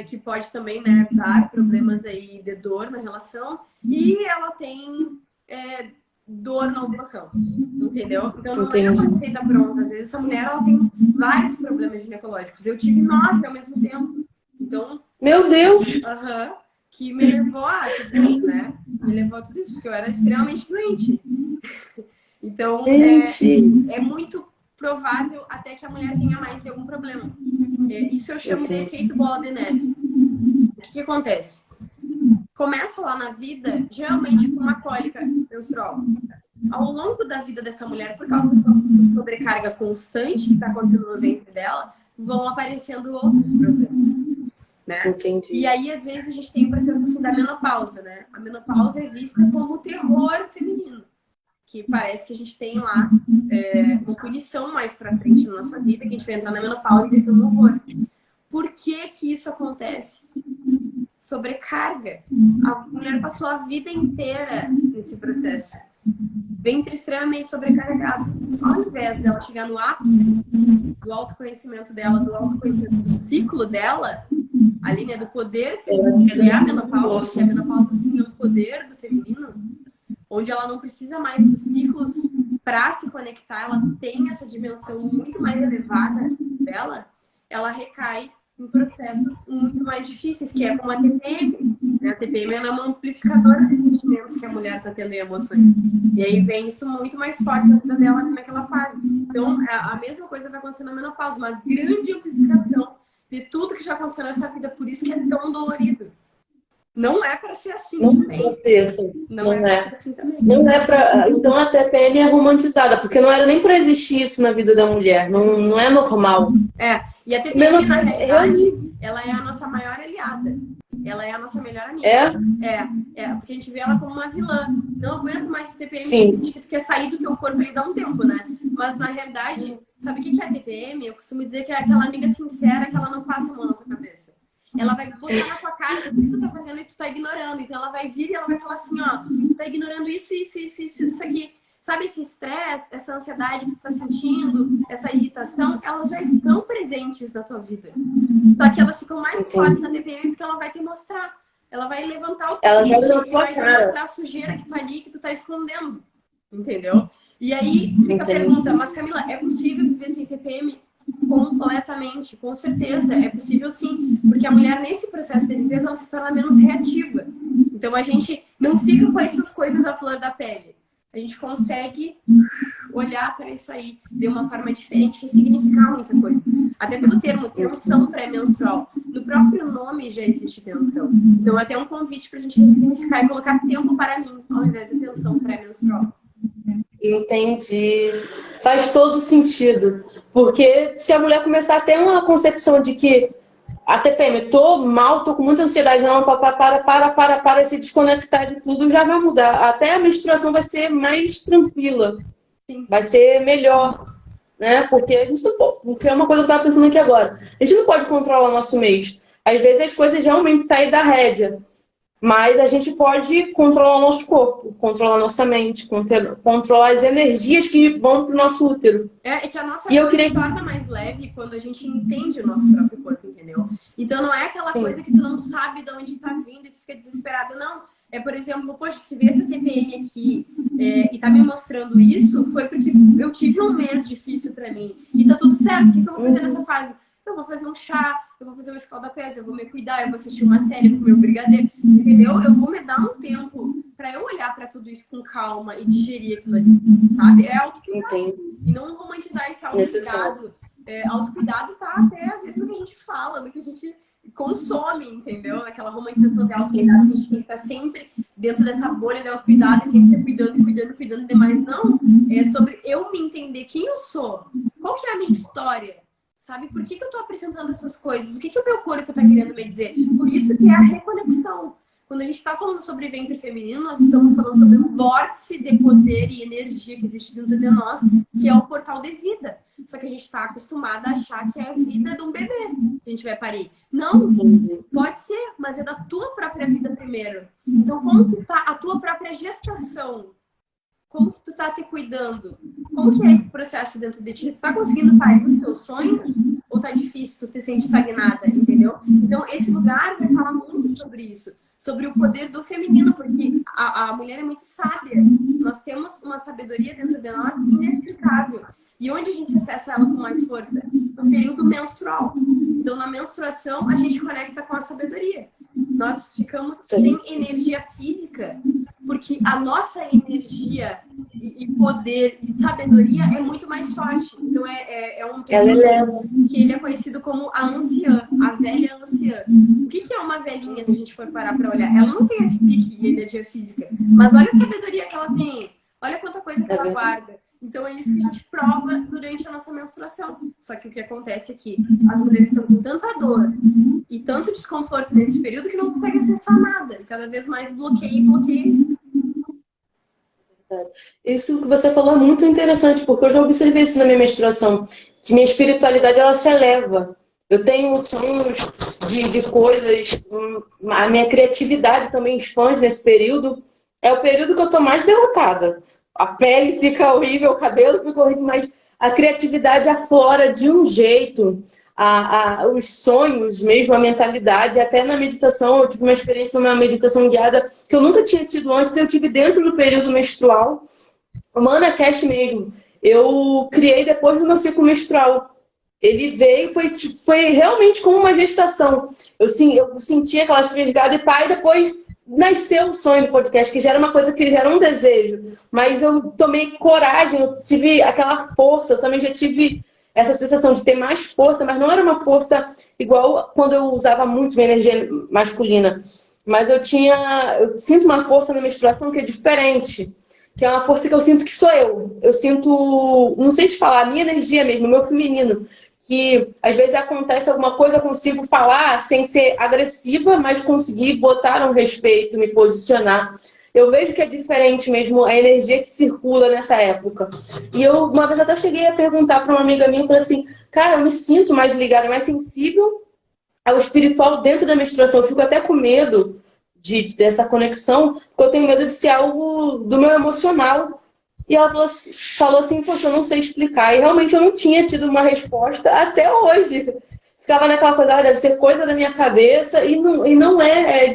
[SPEAKER 2] que pode também, né, dar problemas aí de dor na relação, e ela tem dor na ovulação, entendeu? Então não
[SPEAKER 3] Entendi.
[SPEAKER 2] é uma receita pronta. Às vezes essa mulher ela tem vários problemas ginecológicos. Eu tive 9 ao mesmo tempo. Então,
[SPEAKER 3] Meu Deus!
[SPEAKER 2] que me levou a tudo isso, né? Me levou a tudo isso, porque eu era extremamente doente. Então,
[SPEAKER 3] Gente.
[SPEAKER 2] é muito provável até que a mulher tenha mais de algum problema. Isso eu chamo de efeito bola de neve. O que acontece? Começa lá na vida, geralmente com uma cólica menstrual. Ao longo da vida dessa mulher, por causa dessa sobrecarga constante que está acontecendo no ventre dela, vão aparecendo outros problemas, né?
[SPEAKER 3] Entendi.
[SPEAKER 2] E aí, às vezes, a gente tem o processo assim da menopausa, né? A menopausa é vista como o terror feminino, que parece que a gente tem lá uma punição mais pra frente na nossa vida, que a gente vai entrar na menopausa e vai ser um horror. Por que que isso acontece? Sobrecarga. A mulher passou a vida inteira nesse processo. Ventre extremamente sobrecarregado. Ao invés dela chegar no ápice do autoconhecimento dela, do autoconhecimento do ciclo dela, a linha do poder feminino, que é a menopausa, que a menopausa sim é o poder do feminino, onde ela não precisa mais dos ciclos para se conectar, ela tem essa dimensão muito mais elevada dela, ela recai em processos muito mais difíceis, que é como a TPM. A TPM é uma amplificadora de sentimentos que a mulher está tendo em emoções. E aí vem isso muito mais forte na vida dela naquela fase. Então, a mesma coisa vai acontecer na menopausa, uma grande amplificação de tudo que já aconteceu nessa vida, por isso que é tão dolorido. Não é para ser assim também. Não é para ser assim também.
[SPEAKER 3] Não é pra... Então a TPM é romantizada, porque não era nem para existir isso na vida da mulher. Não é normal.
[SPEAKER 2] E a TPM, na realidade, ela é a nossa maior aliada. Ela é a nossa melhor amiga. Porque a gente vê ela como uma vilã. Não aguento mais esse TPM, porque tu quer sair do teu corpo e dá um tempo, né? Mas, na realidade, sabe o que é a TPM? Eu costumo dizer que é aquela amiga sincera que ela não passa a mão na tua cabeça. Ela vai botar na tua cara o que tu tá fazendo e tu tá ignorando. Então, ela vai vir e ela vai falar assim, ó, tu tá ignorando isso aqui. Sabe esse estresse, essa ansiedade que tu tá sentindo, essa irritação, elas já estão presentes na tua vida. Só que elas ficam mais fortes na TPM porque ela vai te mostrar. Ela vai levantar o tapete e vai te mostrar a sujeira que tá ali, que tu tá escondendo. Entendeu? E aí fica a pergunta, mas Camila, é possível viver sem TPM? Completamente, com certeza, é possível sim, porque a mulher nesse processo de limpeza ela se torna menos reativa. Então a gente não fica com essas coisas à flor da pele. A gente consegue olhar para isso aí de uma forma diferente, ressignificar muita coisa. Até pelo termo tensão pré-menstrual. No próprio nome já existe tensão. Então até um convite para a gente ressignificar e colocar tempo para mim, ao invés de tensão pré-menstrual.
[SPEAKER 3] Entendi. Faz todo sentido. Porque se a mulher começar a ter uma concepção de que a TPM, tô mal, tô com muita ansiedade, não, para, se desconectar de tudo, já vai mudar. Até a menstruação vai ser mais tranquila.
[SPEAKER 2] Sim.
[SPEAKER 3] Vai ser melhor, né? Porque a gente não pode, porque é uma coisa que eu tava pensando aqui agora. A gente não pode controlar o nosso mês. Às vezes as coisas realmente saem da rédea. Mas a gente pode controlar o nosso corpo, controlar a nossa mente, controlar as energias que vão pro nosso útero.
[SPEAKER 2] É que a nossa vida se torna mais leve quando a gente entende o nosso próprio corpo, entendeu? Então não é aquela coisa que tu não sabe de onde tá vindo e tu fica desesperado, não. É, por exemplo, poxa, se vê essa TPM aqui e tá me mostrando isso, foi porque eu tive um mês difícil pra mim. E tá tudo certo, o que eu vou fazer nessa fase? Eu vou fazer um chá, eu vou fazer um escalda-pés, eu vou me cuidar, eu vou assistir uma série, eu vou comer um brigadeiro, entendeu? Eu vou me dar um tempo pra eu olhar pra tudo isso com calma e digerir aquilo ali, sabe? É autocuidado. E não romantizar esse autocuidado. Autocuidado tá até, às vezes, no que a gente fala, no que a gente consome, entendeu? Aquela romantização de autocuidado, que a gente tem que estar sempre dentro dessa bolha de autocuidado e sempre se cuidando demais. Não, é sobre eu me entender quem eu sou, qual que é a minha história. Sabe? Por que eu tô apresentando essas coisas? O que o meu corpo tá querendo me dizer? Por isso que é a reconexão. Quando a gente tá falando sobre ventre feminino, nós estamos falando sobre um vórtice de poder e energia que existe dentro de nós, que é o portal de vida. Só que a gente tá acostumada a achar que é a vida de um bebê que a gente vai parir. Não, pode ser, mas é da tua própria vida primeiro. Então, como que está a tua própria gestação? Como que tu tá te cuidando? Como que é esse processo dentro de ti? Tu tá conseguindo parir os teus sonhos? Ou tá difícil, tu se sente estagnada, entendeu? Então, esse lugar vai falar muito sobre isso. sobre o poder do feminino, porque a mulher é muito sábia. Nós temos uma sabedoria dentro de nós inexplicável. E onde a gente acessa ela com mais força? No período menstrual. Então, na menstruação, a gente conecta com a sabedoria. Nós ficamos sem energia física, porque a nossa energia e poder e sabedoria é muito mais forte. Então, é um período que ele é conhecido como a anciã, a velha anciã. O que é uma velhinha, se a gente for parar para olhar? Ela não tem esse pique de energia física, mas olha a sabedoria que ela tem. Olha quanta coisa que ela guarda. Então é isso que a gente prova durante a nossa menstruação. Só que o que acontece é que as mulheres estão com tanta dor e tanto desconforto nesse período que não conseguem acessar nada. E cada vez mais bloqueia isso.
[SPEAKER 3] Isso que você falou é muito interessante, porque eu já observei isso na minha menstruação. Que minha espiritualidade, ela se eleva. Eu tenho sonhos de coisas, a minha criatividade também expande nesse período. É o período que eu tô mais derrotada. A pele fica horrível, o cabelo fica horrível, mas a criatividade aflora de um jeito, os sonhos mesmo, a mentalidade. Até na meditação, eu tive uma experiência, uma meditação guiada que eu nunca tinha tido antes, eu tive dentro do período menstrual. O ManaCast mesmo, eu criei depois do meu ciclo menstrual. Ele veio, foi realmente como uma gestação. Eu senti aquelas fisgadas e pai, depois nasceu o sonho do podcast, que já era uma coisa que já era um desejo. Mas eu tomei coragem, eu tive aquela força, eu também já tive essa sensação de ter mais força, mas não era uma força igual quando eu usava muito minha energia masculina. Mas eu sinto uma força na menstruação que é diferente. Que é uma força que eu sinto que sou eu. Eu sinto, não sei te falar, a minha energia mesmo, o meu feminino. Que às vezes acontece alguma coisa, eu consigo falar sem ser agressiva, mas conseguir botar um respeito, me posicionar. Eu vejo que é diferente mesmo a energia que circula nessa época. E eu uma vez até cheguei a perguntar para uma amiga minha, falei assim, cara, eu me sinto mais ligada, mais sensível ao espiritual dentro da menstruação. Eu fico até com medo dessa conexão, porque eu tenho medo de ser algo do meu emocional. E ela falou assim, poxa, eu não sei explicar. E realmente eu não tinha tido uma resposta até hoje. Ficava naquela coisa, deve ser coisa da minha cabeça. E não é,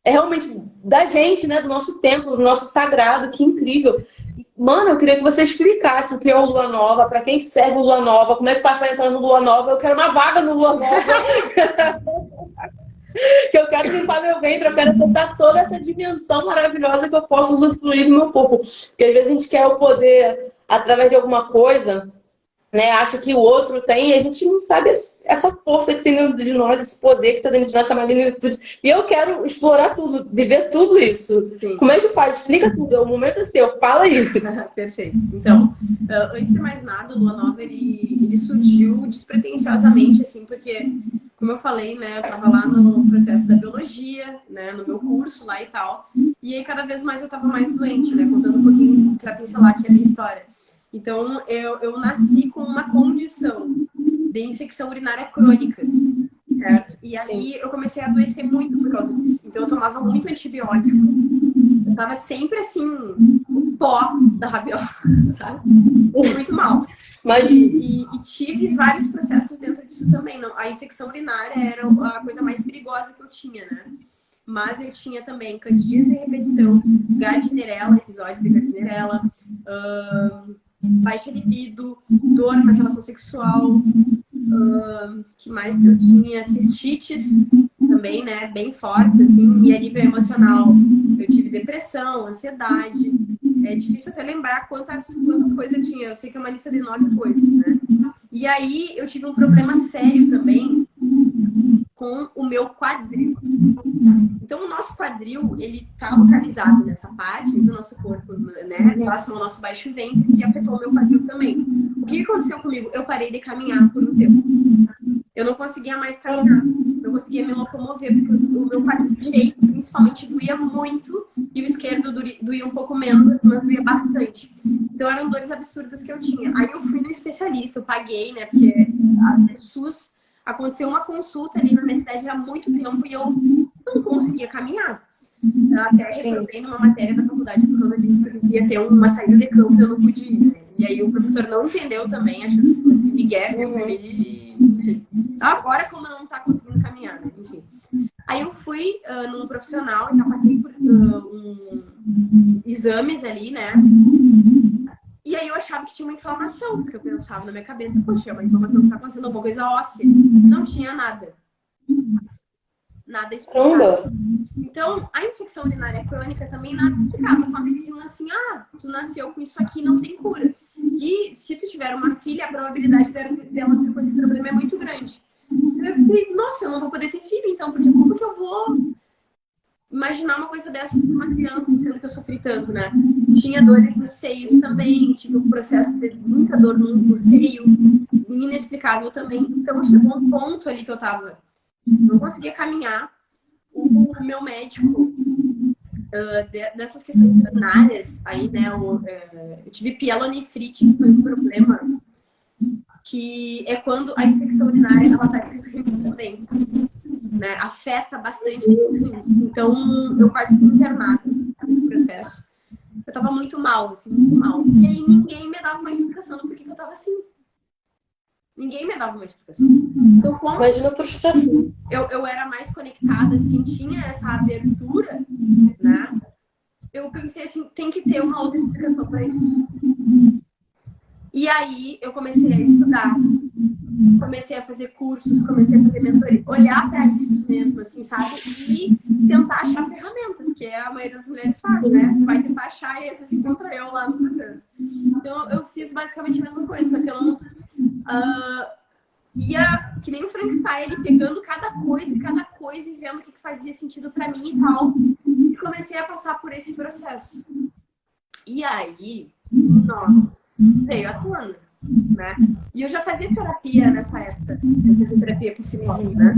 [SPEAKER 3] é realmente da gente, né? Do nosso templo, do nosso sagrado, que incrível. Mano, eu queria que você explicasse o que é o Lua Nova, para quem serve o Lua Nova, como é que o papai entra no Lua Nova. Eu quero uma vaga no Lua Nova. Que eu quero limpar meu ventre, eu quero acessar toda essa dimensão maravilhosa que eu posso usufruir do meu corpo. Porque às vezes a gente quer o poder através de alguma coisa, né? Acha que o outro tem, e a gente não sabe essa força que tem dentro de nós, esse poder que está dentro de nós, essa magnitude. E eu quero explorar tudo, viver tudo isso. Sim. Como é que faz? Explica tudo, o momento é seu, fala aí.
[SPEAKER 2] Perfeito. Então, antes de mais nada, o Lua Nova, ele surgiu despretensiosamente, assim, porque, como eu falei, né, eu tava lá no processo da biologia, né, no meu curso lá e tal, e aí cada vez mais eu tava mais doente, né, contando um pouquinho pra pincelar aqui a minha história. Então, eu nasci com uma condição de infecção urinária crônica, certo? E aí eu comecei a adoecer muito por causa disso. Então, eu tomava muito antibiótico. Eu tava sempre, assim, o pó da rabiola, sabe? Muito mal. E tive vários processos dentro disso também. Não, a infecção urinária era a coisa mais perigosa que eu tinha, né? Mas eu tinha também candidíase de repetição, Gardnerella, episódios de Gardnerella, baixa libido, dor na relação sexual, que mais que eu tinha? Cistites também, né? Bem fortes, assim, e a nível emocional eu tive depressão, ansiedade. É difícil até lembrar quantas coisas eu tinha. Eu sei que é uma lista de 9 coisas, né? E aí eu tive um problema sério também com o meu quadril. Então, o nosso quadril, ele tá localizado nessa parte do nosso corpo, né? Próximo ao nosso baixo ventre, que afetou o meu quadril também. O que aconteceu comigo? Eu parei de caminhar por um tempo. Eu não conseguia mais caminhar. Não conseguia me locomover, porque o meu quadril direito, principalmente, doía muito. E o esquerdo doía um pouco menos, mas doía bastante. Então, eram dores absurdas que eu tinha. Aí, eu fui no especialista, eu paguei, né? Porque a SUS... Aconteceu uma consulta ali na minha cidade há muito tempo e eu não conseguia caminhar. Eu até reprovei numa matéria da faculdade por causa disso, porque eu queria ter uma saída de campo e eu não pude ir. Né? E aí o professor não entendeu também, achou que fosse Miguel, enfim. Agora como eu não tá conseguindo caminhar, né? Enfim. Aí eu fui num profissional e já passei por exames ali, né? E aí eu achava que tinha uma inflamação, porque eu pensava na minha cabeça, poxa, é uma inflamação que tá acontecendo, alguma coisa óssea. Não tinha nada. Nada explicado. Então, a infecção urinária crônica também nada explicava, só me diziam assim, tu nasceu com isso aqui, não tem cura. E se tu tiver uma filha, a probabilidade dela ter com esse problema é muito grande. Então eu fiquei, nossa, eu não vou poder ter filho, então, porque como que eu vou imaginar uma coisa dessas para uma criança, sendo que eu sofri tanto, né? Tinha dores nos seios também, tive um processo de muita dor no seio, inexplicável também. Então chegou um ponto ali que eu tava, não conseguia caminhar. O meu médico, dessas questões urinárias, aí, né, eu tive pielonefrite, que foi um problema, que é quando a infecção urinária, ela vai para os rins também. Né, afeta bastante os rins. Então, eu quase fui internada nesse processo. Eu tava muito mal, assim, muito mal. E aí ninguém me dava uma explicação do porquê que eu tava assim. Ninguém me dava uma explicação. Então, como
[SPEAKER 3] Imagina a frustração.
[SPEAKER 2] eu era mais conectada, assim, tinha essa abertura, né? Eu pensei assim, tem que ter uma outra explicação para isso. E aí eu comecei a estudar, comecei a fazer cursos, comecei a fazer mentoria, olhar para isso mesmo, assim, sabe? E tentar achar ferramentas, que a maioria das mulheres faz, né? Vai tentar achar e às vezes encontra eu lá no processo. Então eu fiz basicamente a mesma coisa, só que eu não ia, que nem o Frankenstein, ele pegando cada coisa e vendo o que fazia sentido para mim e tal. E comecei a passar por esse processo. E aí, nossa, veio à tona, né? E eu já fazia terapia nessa época. Eu fazia terapia com psicólogo, né?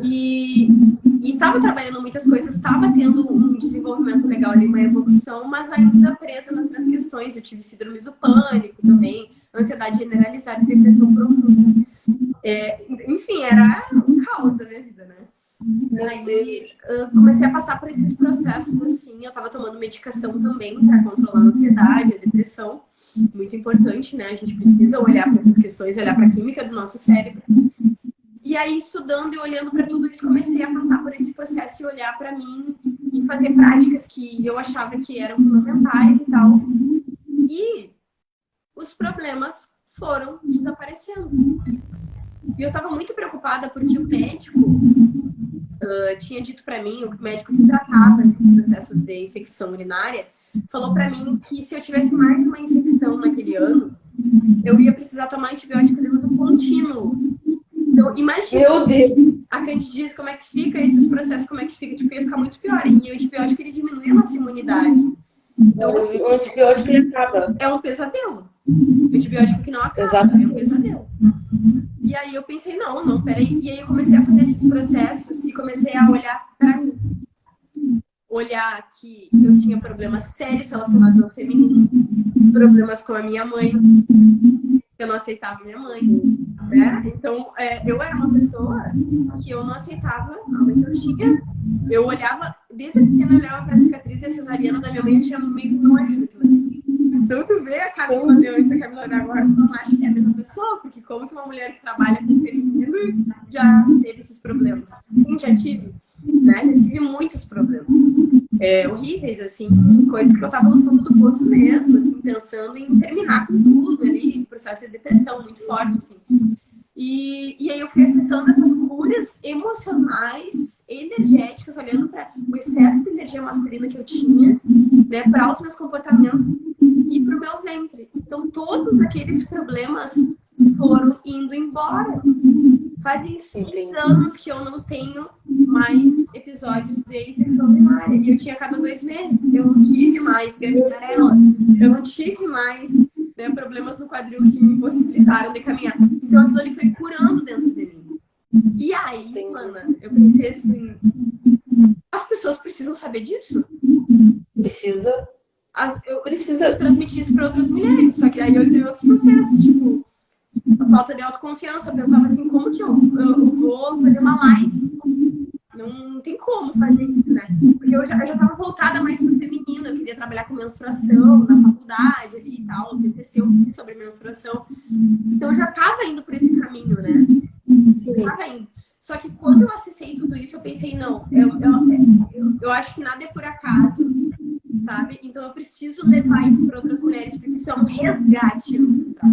[SPEAKER 2] E tava trabalhando muitas coisas, tava tendo um desenvolvimento legal ali, uma evolução, mas ainda presa nas minhas questões. Eu tive síndrome do pânico também, ansiedade generalizada e depressão profunda. Enfim, era um caos da minha vida, né? Aí comecei a passar por esses processos assim. Eu tava tomando medicação também para controlar a ansiedade, a depressão. Muito importante, né? A gente precisa olhar para essas questões, olhar para a química do nosso cérebro. E aí, estudando e olhando para tudo isso, comecei a passar por esse processo e olhar para mim e fazer práticas que eu achava que eram fundamentais e tal. E os problemas foram desaparecendo. E eu estava muito preocupada porque o médico tinha dito para mim, o médico que tratava esses processos de infecção urinária, falou para mim que se eu tivesse mais uma infecção naquele ano, eu ia precisar tomar antibiótico de uso contínuo. Então, imagina a candidíase, como é que fica, esses processos, como é que fica, tipo, ia ficar muito pior. E o antibiótico, ele diminui a nossa imunidade. Então, assim,
[SPEAKER 3] o antibiótico ele acaba.
[SPEAKER 2] É um pesadelo. O antibiótico que não acaba,
[SPEAKER 3] Exatamente.
[SPEAKER 2] é um pesadelo. E aí eu pensei, não, peraí. E aí eu comecei a fazer esses processos e comecei a olhar para mim. Olhar que eu tinha problemas sérios relacionados ao feminino, problemas com a minha mãe, eu não aceitava minha mãe, né? Então, eu era uma pessoa que eu não aceitava a mãe que eu tinha. Eu olhava, desde pequena eu olhava pra cicatriz e a cesariana da minha mãe, eu tinha meio que nojo daquilo. Então, tu vê a Camila de antes e a Camila de agora, tu não acha que é a mesma pessoa, porque como que uma mulher que trabalha com feminino já teve esses problemas? Sim, já tive. Né? Já tive muitos problemas horríveis, assim, coisas que eu tava lançando do poço mesmo, assim, pensando em terminar com tudo ali, processo de depressão muito forte, assim. E aí eu fui acessando essas curas emocionais, energéticas, olhando para o excesso de energia masculina que eu tinha, né, para os meus comportamentos e para o meu ventre. Então todos aqueles problemas foram indo embora. Fazem 6 anos que eu não tenho mais episódios de infecção urinária. E eu tinha a cada 2 meses. Eu não tive mais gangrena. Eu não tive mais, né, problemas no quadril que me impossibilitaram de caminhar. Então aquilo ali foi curando dentro de mim. E aí, mana, eu pensei assim, as pessoas precisam saber disso?
[SPEAKER 3] Precisa.
[SPEAKER 2] Eu preciso transmitir isso para outras mulheres. Só que aí eu entrei em outros processos, tipo, a falta de autoconfiança. Eu pensava assim, como que eu vou fazer uma live? Não tem como fazer isso, né? Porque eu já tava voltada mais pro feminino. Eu queria trabalhar com menstruação na faculdade ali e tal. No TCC eu fiz sobre menstruação. Então eu já tava indo por esse caminho, né? Eu tava indo. Só que quando eu acessei tudo isso, eu pensei, não, eu acho que nada é por acaso, sabe? Então eu preciso levar isso para outras mulheres, porque isso é um resgate ancestral.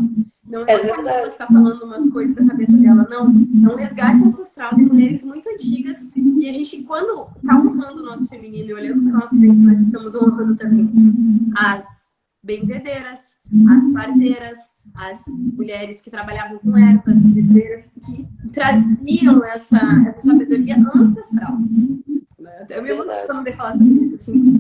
[SPEAKER 2] Não é uma pessoa que tá falando umas coisas da cabeça dela, não. É um resgate ancestral de mulheres muito antigas. E a gente, quando tá honrando o nosso feminino e olhando para o nosso feminino, nós estamos honrando também as benzedeiras, as parteiras, as mulheres que trabalhavam com ervas, herdeiras, que traziam essa sabedoria ancestral. Eu me emociono de falar sobre isso, assim,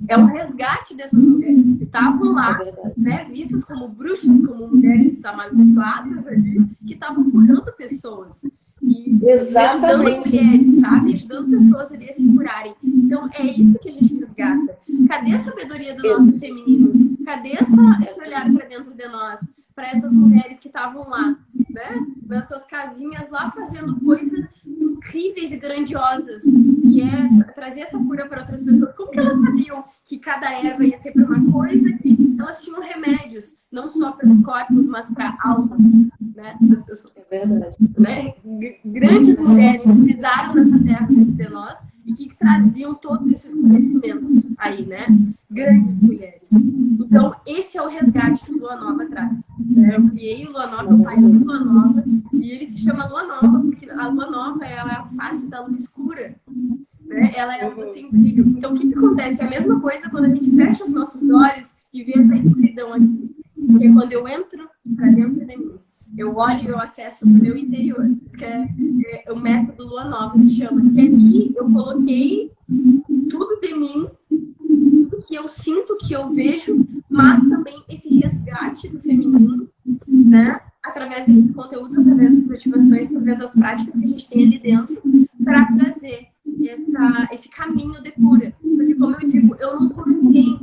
[SPEAKER 2] é um resgate dessas mulheres que estavam lá, né, vistas como bruxas, como mulheres amaldiçoadas ali, que estavam curando pessoas. E ajudando mulheres, sabe? Ajudando pessoas ali a se curarem. Então, é isso que a gente resgata. Cadê a sabedoria do nosso feminino? Cadê esse olhar para dentro de nós? Para essas mulheres que estavam lá, né? Nas suas casinhas lá, fazendo coisas incríveis e grandiosas, que é trazer essa cura para outras pessoas. Como que elas sabiam que cada erva ia ser para uma coisa, que elas tinham remédios, não só para os corpos, mas para a alma, né, das pessoas.
[SPEAKER 3] É verdade.
[SPEAKER 2] Né? Grandes mulheres que pisaram nessa terra de nós e que traziam todos esses conhecimentos aí, né? Grandes mulheres. Então, esse é o resgate que o Lua Nova traz. Eu criei o Lua Nova, eu pai do Lua Nova, e ele se chama Lua Nova porque a Lua Nova, ela é a face da luz escura. Né? Ela é a luz sem brilho. Então, o que acontece? É a mesma coisa quando a gente fecha os nossos olhos e vê essa escuridão aqui. Porque é quando eu entro para dentro de mim. Eu olho e eu acesso o meu interior. Isso que é o método Lua Nova, se chama. Que ali eu coloquei tudo de mim, tudo que eu sinto, que eu vejo, mas também esse resgate do feminino, né? Através desses conteúdos, através dessas ativações, através das práticas que a gente tem ali dentro, para trazer esse caminho de cura. Porque, como eu digo, eu não curo ninguém,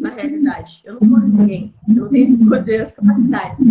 [SPEAKER 2] na realidade. Eu não curo ninguém. Eu não tenho esse poder, essa capacidade.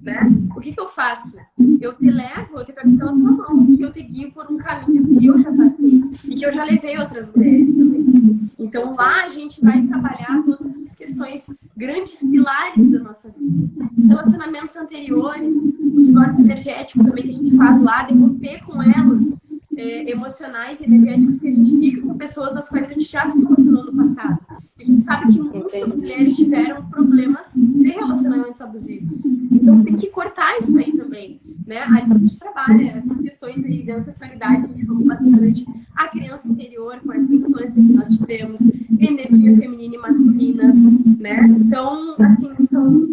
[SPEAKER 2] Né? O que eu faço? Eu te levo, eu te pego pela tua mão e eu te guio por um caminho que eu já passei e que eu já levei outras mulheres também. Então lá a gente vai trabalhar todas essas questões, grandes pilares da nossa vida. Relacionamentos anteriores, o divórcio energético também que a gente faz lá, de romper com elos emocionais e energéticos que a gente fica com pessoas das quais a gente já se relacionou no passado. A gente sabe que muitas mulheres tiveram problemas de relacionamentos abusivos. Então tem que cortar isso aí também, né? Aí a gente trabalha essas questões aí de ancestralidade, que a gente falou bastante, a criança interior com essa infância que nós tivemos, energia feminina e masculina, né? Então, assim, são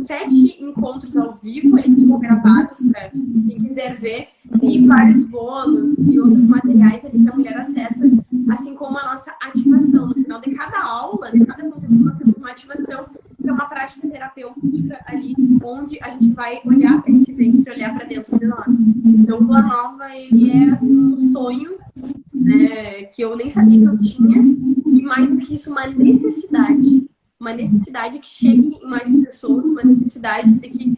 [SPEAKER 2] 7 encontros ao vivo, eles ficam gravados para quem quiser ver, e vários bônus e outros materiais ali que a mulher acessa, assim como a nossa ativação. No final de cada aula, de cada conteúdo, nós temos uma ativação, que é uma prática terapêutica ali, onde a gente vai olhar para esse ventre, olhar para dentro de nós. Então, o Lua Nova, ele é assim, um sonho, né, que eu nem sabia que eu tinha, e mais do que isso, uma necessidade que chegue em mais pessoas, uma necessidade de que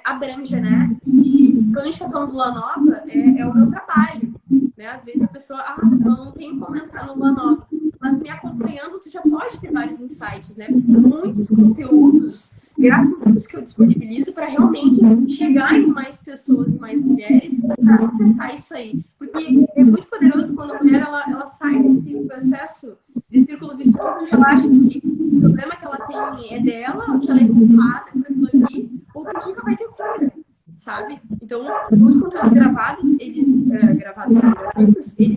[SPEAKER 2] abranja, né? E quando a gente está falando do Lua Nova, é o meu trabalho, né? Às vezes a pessoa, eu não tenho como entrar no Lua Nova, mas me acompanhando, tu já pode ter vários insights, né? Porque muitos conteúdos gratuitos que eu disponibilizo para realmente chegar em mais pessoas e mais mulheres para acessar isso aí. Porque é muito poderoso quando a mulher ela sai desse processo de círculo vicioso, onde ela acha que o problema que ela tem é dela, ou que ela é culpada por aquilo ali, ou que nunca vai ter cura, sabe? Então, os conteúdos gravados, eles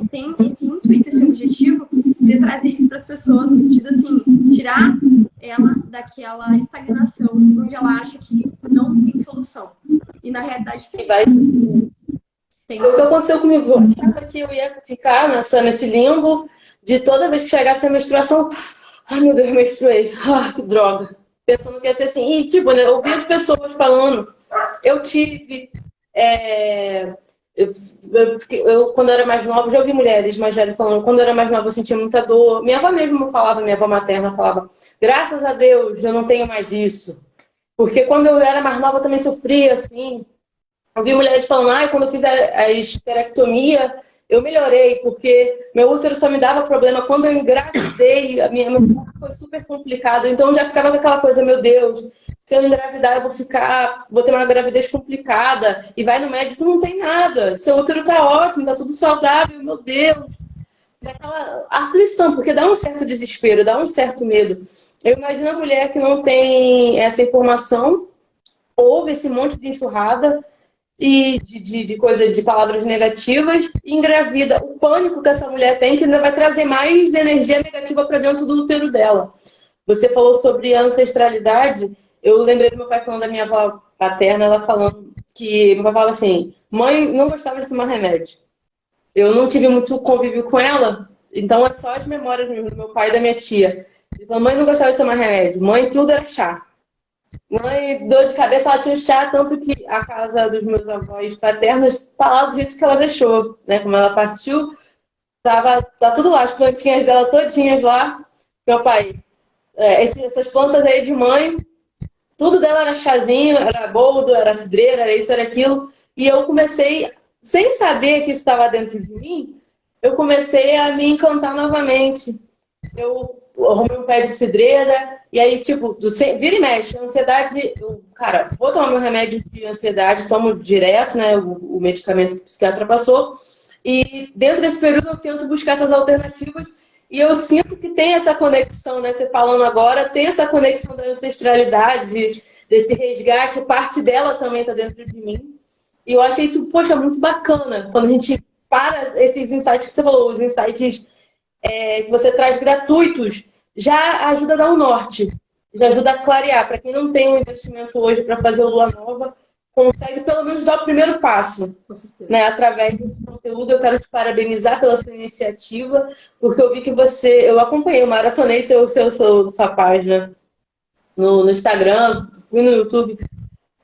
[SPEAKER 2] têm esse intuito, esse objetivo de trazer isso para as pessoas, no sentido assim, tirar ela daquela estagnação, onde ela acha que não tem solução. E na realidade tem.
[SPEAKER 3] Foi o que aconteceu comigo. Eu achava que eu ia ficar nesse limbo de toda vez que chegasse a menstruação, ai meu Deus, menstruei, que droga. Pensando que ia ser assim. E tipo, né, eu ouvi as pessoas falando, eu tive. Eu, quando eu era mais nova, já ouvi mulheres mais velhas falando, quando eu era mais nova eu sentia muita dor. Minha avó mesmo falava, minha avó materna falava, graças a Deus eu não tenho mais isso. Porque quando eu era mais nova eu também sofria, assim. Eu vi mulheres falando, quando eu fiz a esterectomia, eu melhorei, porque meu útero só me dava problema quando eu engravidei, meu parto foi super complicado, então já ficava com aquela coisa, meu Deus, se eu engravidar eu vou ter uma gravidez complicada, e vai no médico, não tem nada, seu útero tá ótimo, tá tudo saudável, meu Deus. Daquela aflição, porque dá um certo desespero, dá um certo medo. Eu imagino a mulher que não tem essa informação, ouve esse monte de enxurrada, e de coisa, de palavras negativas, e engravida. O pânico que essa mulher tem, que ainda vai trazer mais energia negativa para dentro do útero dela. Você falou sobre a ancestralidade, eu lembrei do meu pai falando da minha avó paterna, ela falando que meu pai falava assim, mãe não gostava de tomar remédio. Eu não tive muito convívio com ela, então é só as memórias mesmo do meu pai e da minha tia. Ele falou, mãe não gostava de tomar remédio, mãe tudo era chá. Mãe, dor de cabeça, ela tinha um chá, tanto que a casa dos meus avós paternos tá lá do jeito que ela deixou, né? Como ela partiu, tá tudo lá, as plantinhas dela todinhas lá. Meu pai, essas plantas aí de mãe, tudo dela era chazinho, era boldo, era cidreira, era isso, era aquilo. E eu comecei, sem saber que isso estava dentro de mim, eu comecei a me encantar novamente. Eu arrumei um pé de cidreira, e aí, tipo, vira e mexe, ansiedade, cara, vou tomar meu remédio de ansiedade, tomo direto, né, o medicamento que o psiquiatra passou, e dentro desse período eu tento buscar essas alternativas, e eu sinto que tem essa conexão, né, você falando agora, tem essa conexão da ancestralidade, desse resgate, parte dela também está dentro de mim, e eu achei isso, poxa, muito bacana, quando a gente para esses insights que você falou, os insights que você traz gratuitos, já ajuda a dar um norte, já ajuda a clarear. Para quem não tem um investimento hoje para fazer o Lua Nova, consegue pelo menos dar o primeiro passo, né? Através desse conteúdo. Eu quero te parabenizar pela sua iniciativa, porque eu vi que eu acompanhei, eu maratonei sua página no Instagram, fui no YouTube.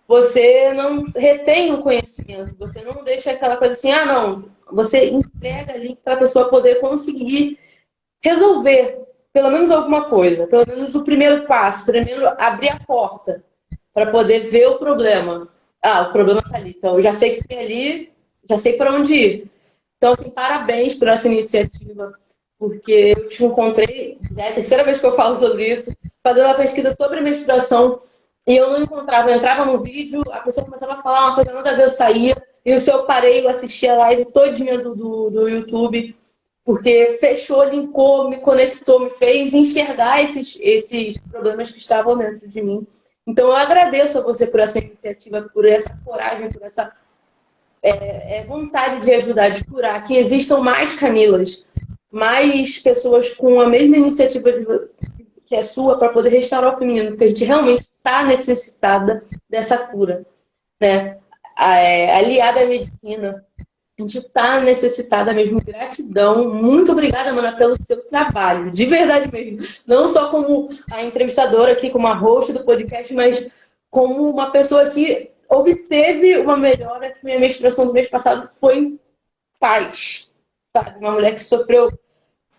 [SPEAKER 3] Você não retém o conhecimento, você não deixa aquela coisa assim, não, você entrega ali para a pessoa poder conseguir resolver pelo menos alguma coisa, pelo menos o primeiro passo, primeiro abrir a porta para poder ver o problema. O problema está ali, então eu já sei que tem ali, já sei para onde ir. Então, assim, parabéns por essa iniciativa, porque eu te encontrei, já é a terceira vez que eu falo sobre isso, fazendo uma pesquisa sobre menstruação, e eu não encontrava, eu entrava no vídeo, a pessoa começava a falar uma coisa, nada a ver, eu saía, e se eu parei, eu assisti a live todinha do YouTube, porque fechou, linkou, me conectou, me fez enxergar esses problemas que estavam dentro de mim. Então, eu agradeço a você por essa iniciativa, por essa coragem, por essa vontade de ajudar, de curar, que existam mais Camilas, mais pessoas com a mesma iniciativa que é sua para poder restaurar o feminino, porque a gente realmente está necessitada dessa cura, né? Aliada à medicina. A gente está necessitada mesmo. Gratidão. Muito obrigada, Mana, pelo seu trabalho. De verdade mesmo. Não só como a entrevistadora aqui, como a host do podcast, mas como uma pessoa que obteve uma melhora, que minha menstruação do mês passado foi em paz. Sabe? Uma mulher que sofreu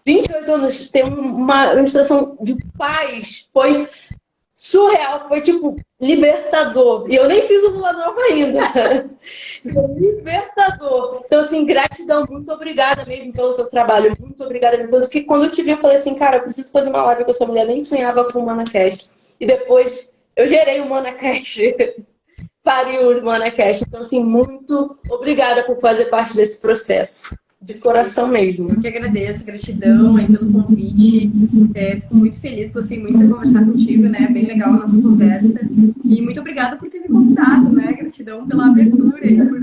[SPEAKER 3] 28 anos, tem uma menstruação de paz. Foi surreal, foi tipo libertador. E eu nem fiz o Lua Nova ainda. Libertador. Então, assim, gratidão, muito obrigada mesmo pelo seu trabalho. Muito obrigada mesmo. Tanto que quando eu te vi, eu falei assim, cara, eu preciso fazer uma live com essa mulher. Nem sonhava com o ManaCast. E depois eu gerei o ManaCast. Pariu o ManaCast. Então, assim, muito obrigada por fazer parte desse processo. De coração mesmo.
[SPEAKER 2] Eu que agradeço, gratidão aí pelo convite. Fico muito feliz, gostei muito de conversar contigo, né? Bem legal a nossa conversa. E muito obrigada por ter me convidado, né? Gratidão pela abertura e por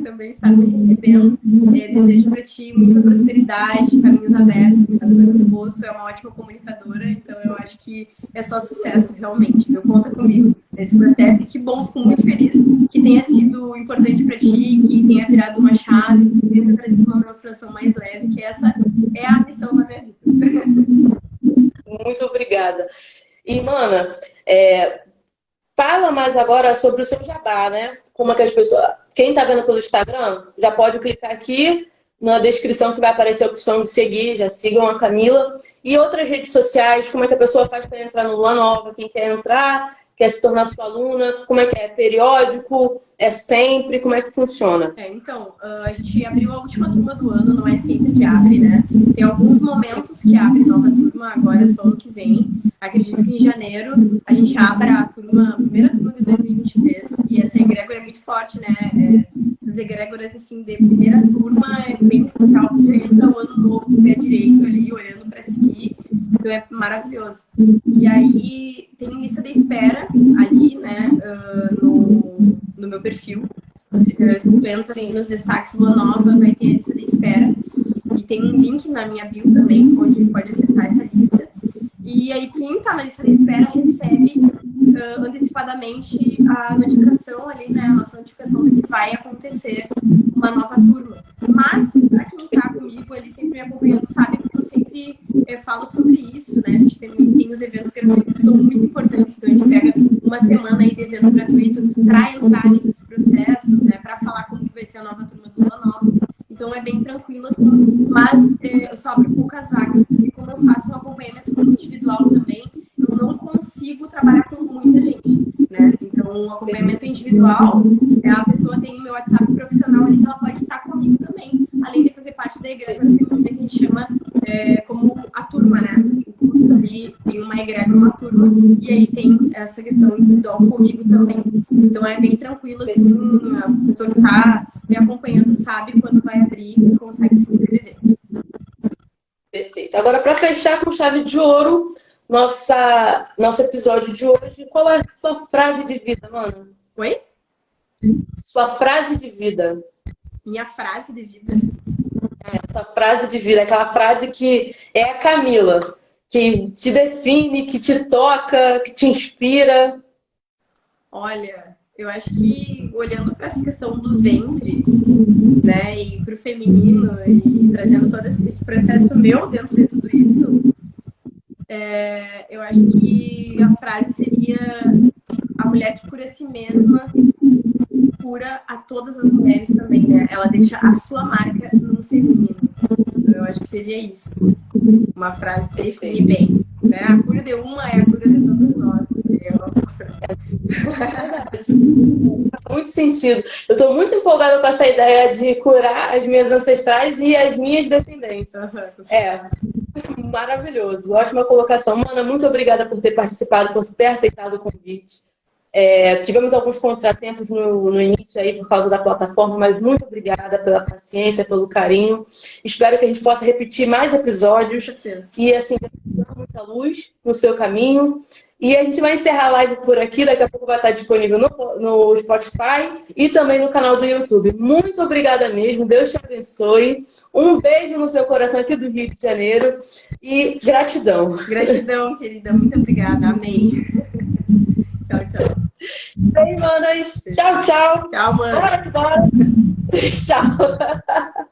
[SPEAKER 2] também estar me recebendo. Desejo para ti muita prosperidade, caminhos abertos, muitas coisas boas. Tu é uma ótima comunicadora, então eu acho que é só sucesso, realmente. Viu? Conta comigo nesse processo. E que bom, fico muito feliz que tenha sido importante para ti, que tenha virado uma chave, que tenha trazido uma menstruação mais leve, que essa é a missão da minha vida.
[SPEAKER 3] Muito obrigada. E, Mana, fala mais agora sobre o seu jabá, né? Como é que as pessoas... Quem está vendo pelo Instagram, já pode clicar aqui na descrição que vai aparecer a opção de seguir, já sigam a Camila. E outras redes sociais, como é que a pessoa faz para entrar no Lua Nova, quem quer entrar, quer se tornar sua aluna? Como é que é? É periódico? É sempre? Como é que funciona?
[SPEAKER 2] Então, a gente abriu a última turma do ano, não é sempre que abre, né? Tem alguns momentos que abre nova turma, agora é só ano que vem. Acredito que em janeiro a gente abra a primeira turma de 2023, e essa egrégora é muito forte, né? Essas egrégoras, assim, de primeira turma é bem especial, porque entra o ano novo, com o pé direito ali, olhando para si. Então é maravilhoso. E aí tem lista de espera ali, né, no meu perfil. Se tu entra nos destaques Lua Nova, vai ter a lista de espera. E tem um link na minha bio também, onde pode acessar essa lista. E aí quem está na lista de espera recebe antecipadamente a notificação ali, né, a nossa notificação de que vai acontecer uma nova turma. Mas, pra quem tá comigo, ele sempre me acompanhando, sabe que eu sempre falo sobre isso, né? A gente tem os eventos gratuitos que são muito importantes, então a gente pega uma semana aí de evento gratuito para entrar nesses processos, né? Para falar como que vai ser a nova turma do Lua Nova. Então é bem tranquilo, assim, mas eu só abro poucas vagas, porque como eu faço um acompanhamento individual também, eu não consigo trabalhar com muita gente, né? Então, o acompanhamento individual, a pessoa tem o meu WhatsApp profissional ali, que ela pode estar comigo também, além de fazer parte da egrégora feminina, que a gente chama como a turma, né? O curso ali tem uma egrégora, uma turma, e aí tem essa questão individual comigo também. Então, é bem tranquilo, assim, a pessoa que está me acompanhando sabe quando vai abrir e consegue se inscrever.
[SPEAKER 3] Perfeito. Agora, para fechar com chave de ouro, nosso episódio de hoje, qual é a sua frase de vida, mano?
[SPEAKER 2] Oi?
[SPEAKER 3] Sua frase de vida.
[SPEAKER 2] Minha frase de vida?
[SPEAKER 3] Sua frase de vida, aquela frase que é a Camila, que te define, que te toca, que te inspira.
[SPEAKER 2] Olha, eu acho que olhando para essa questão do ventre, né, e para o feminino, e trazendo todo esse processo meu dentro de tudo isso, eu acho que a frase seria: a mulher que cura a si mesma cura a todas as mulheres também, né? Ela deixa a sua marca no feminino. Então, eu acho que seria isso. Uma frase que define bem, né? A cura de uma é a cura de todas nós.
[SPEAKER 3] Muito sentido. Eu estou muito empolgada com essa ideia de curar as minhas ancestrais e as minhas descendentes. Maravilhoso. Ótima colocação. Mana, muito obrigada por ter participado, por ter aceitado o convite. Tivemos alguns contratempos no início aí por causa da plataforma, mas muito obrigada pela paciência, pelo carinho. Espero que a gente possa repetir mais episódios e assim, muita luz no seu caminho. E a gente vai encerrar a live por aqui, daqui a pouco vai estar disponível no Spotify e também no canal do YouTube. Muito obrigada mesmo, Deus te abençoe. Um beijo no seu coração aqui do Rio de Janeiro e gratidão.
[SPEAKER 2] Gratidão, querida, muito obrigada, amém. Tchau, tchau.
[SPEAKER 3] Bem, manas. Tchau, tchau.
[SPEAKER 2] Tchau, mano.
[SPEAKER 3] Bora. Tchau.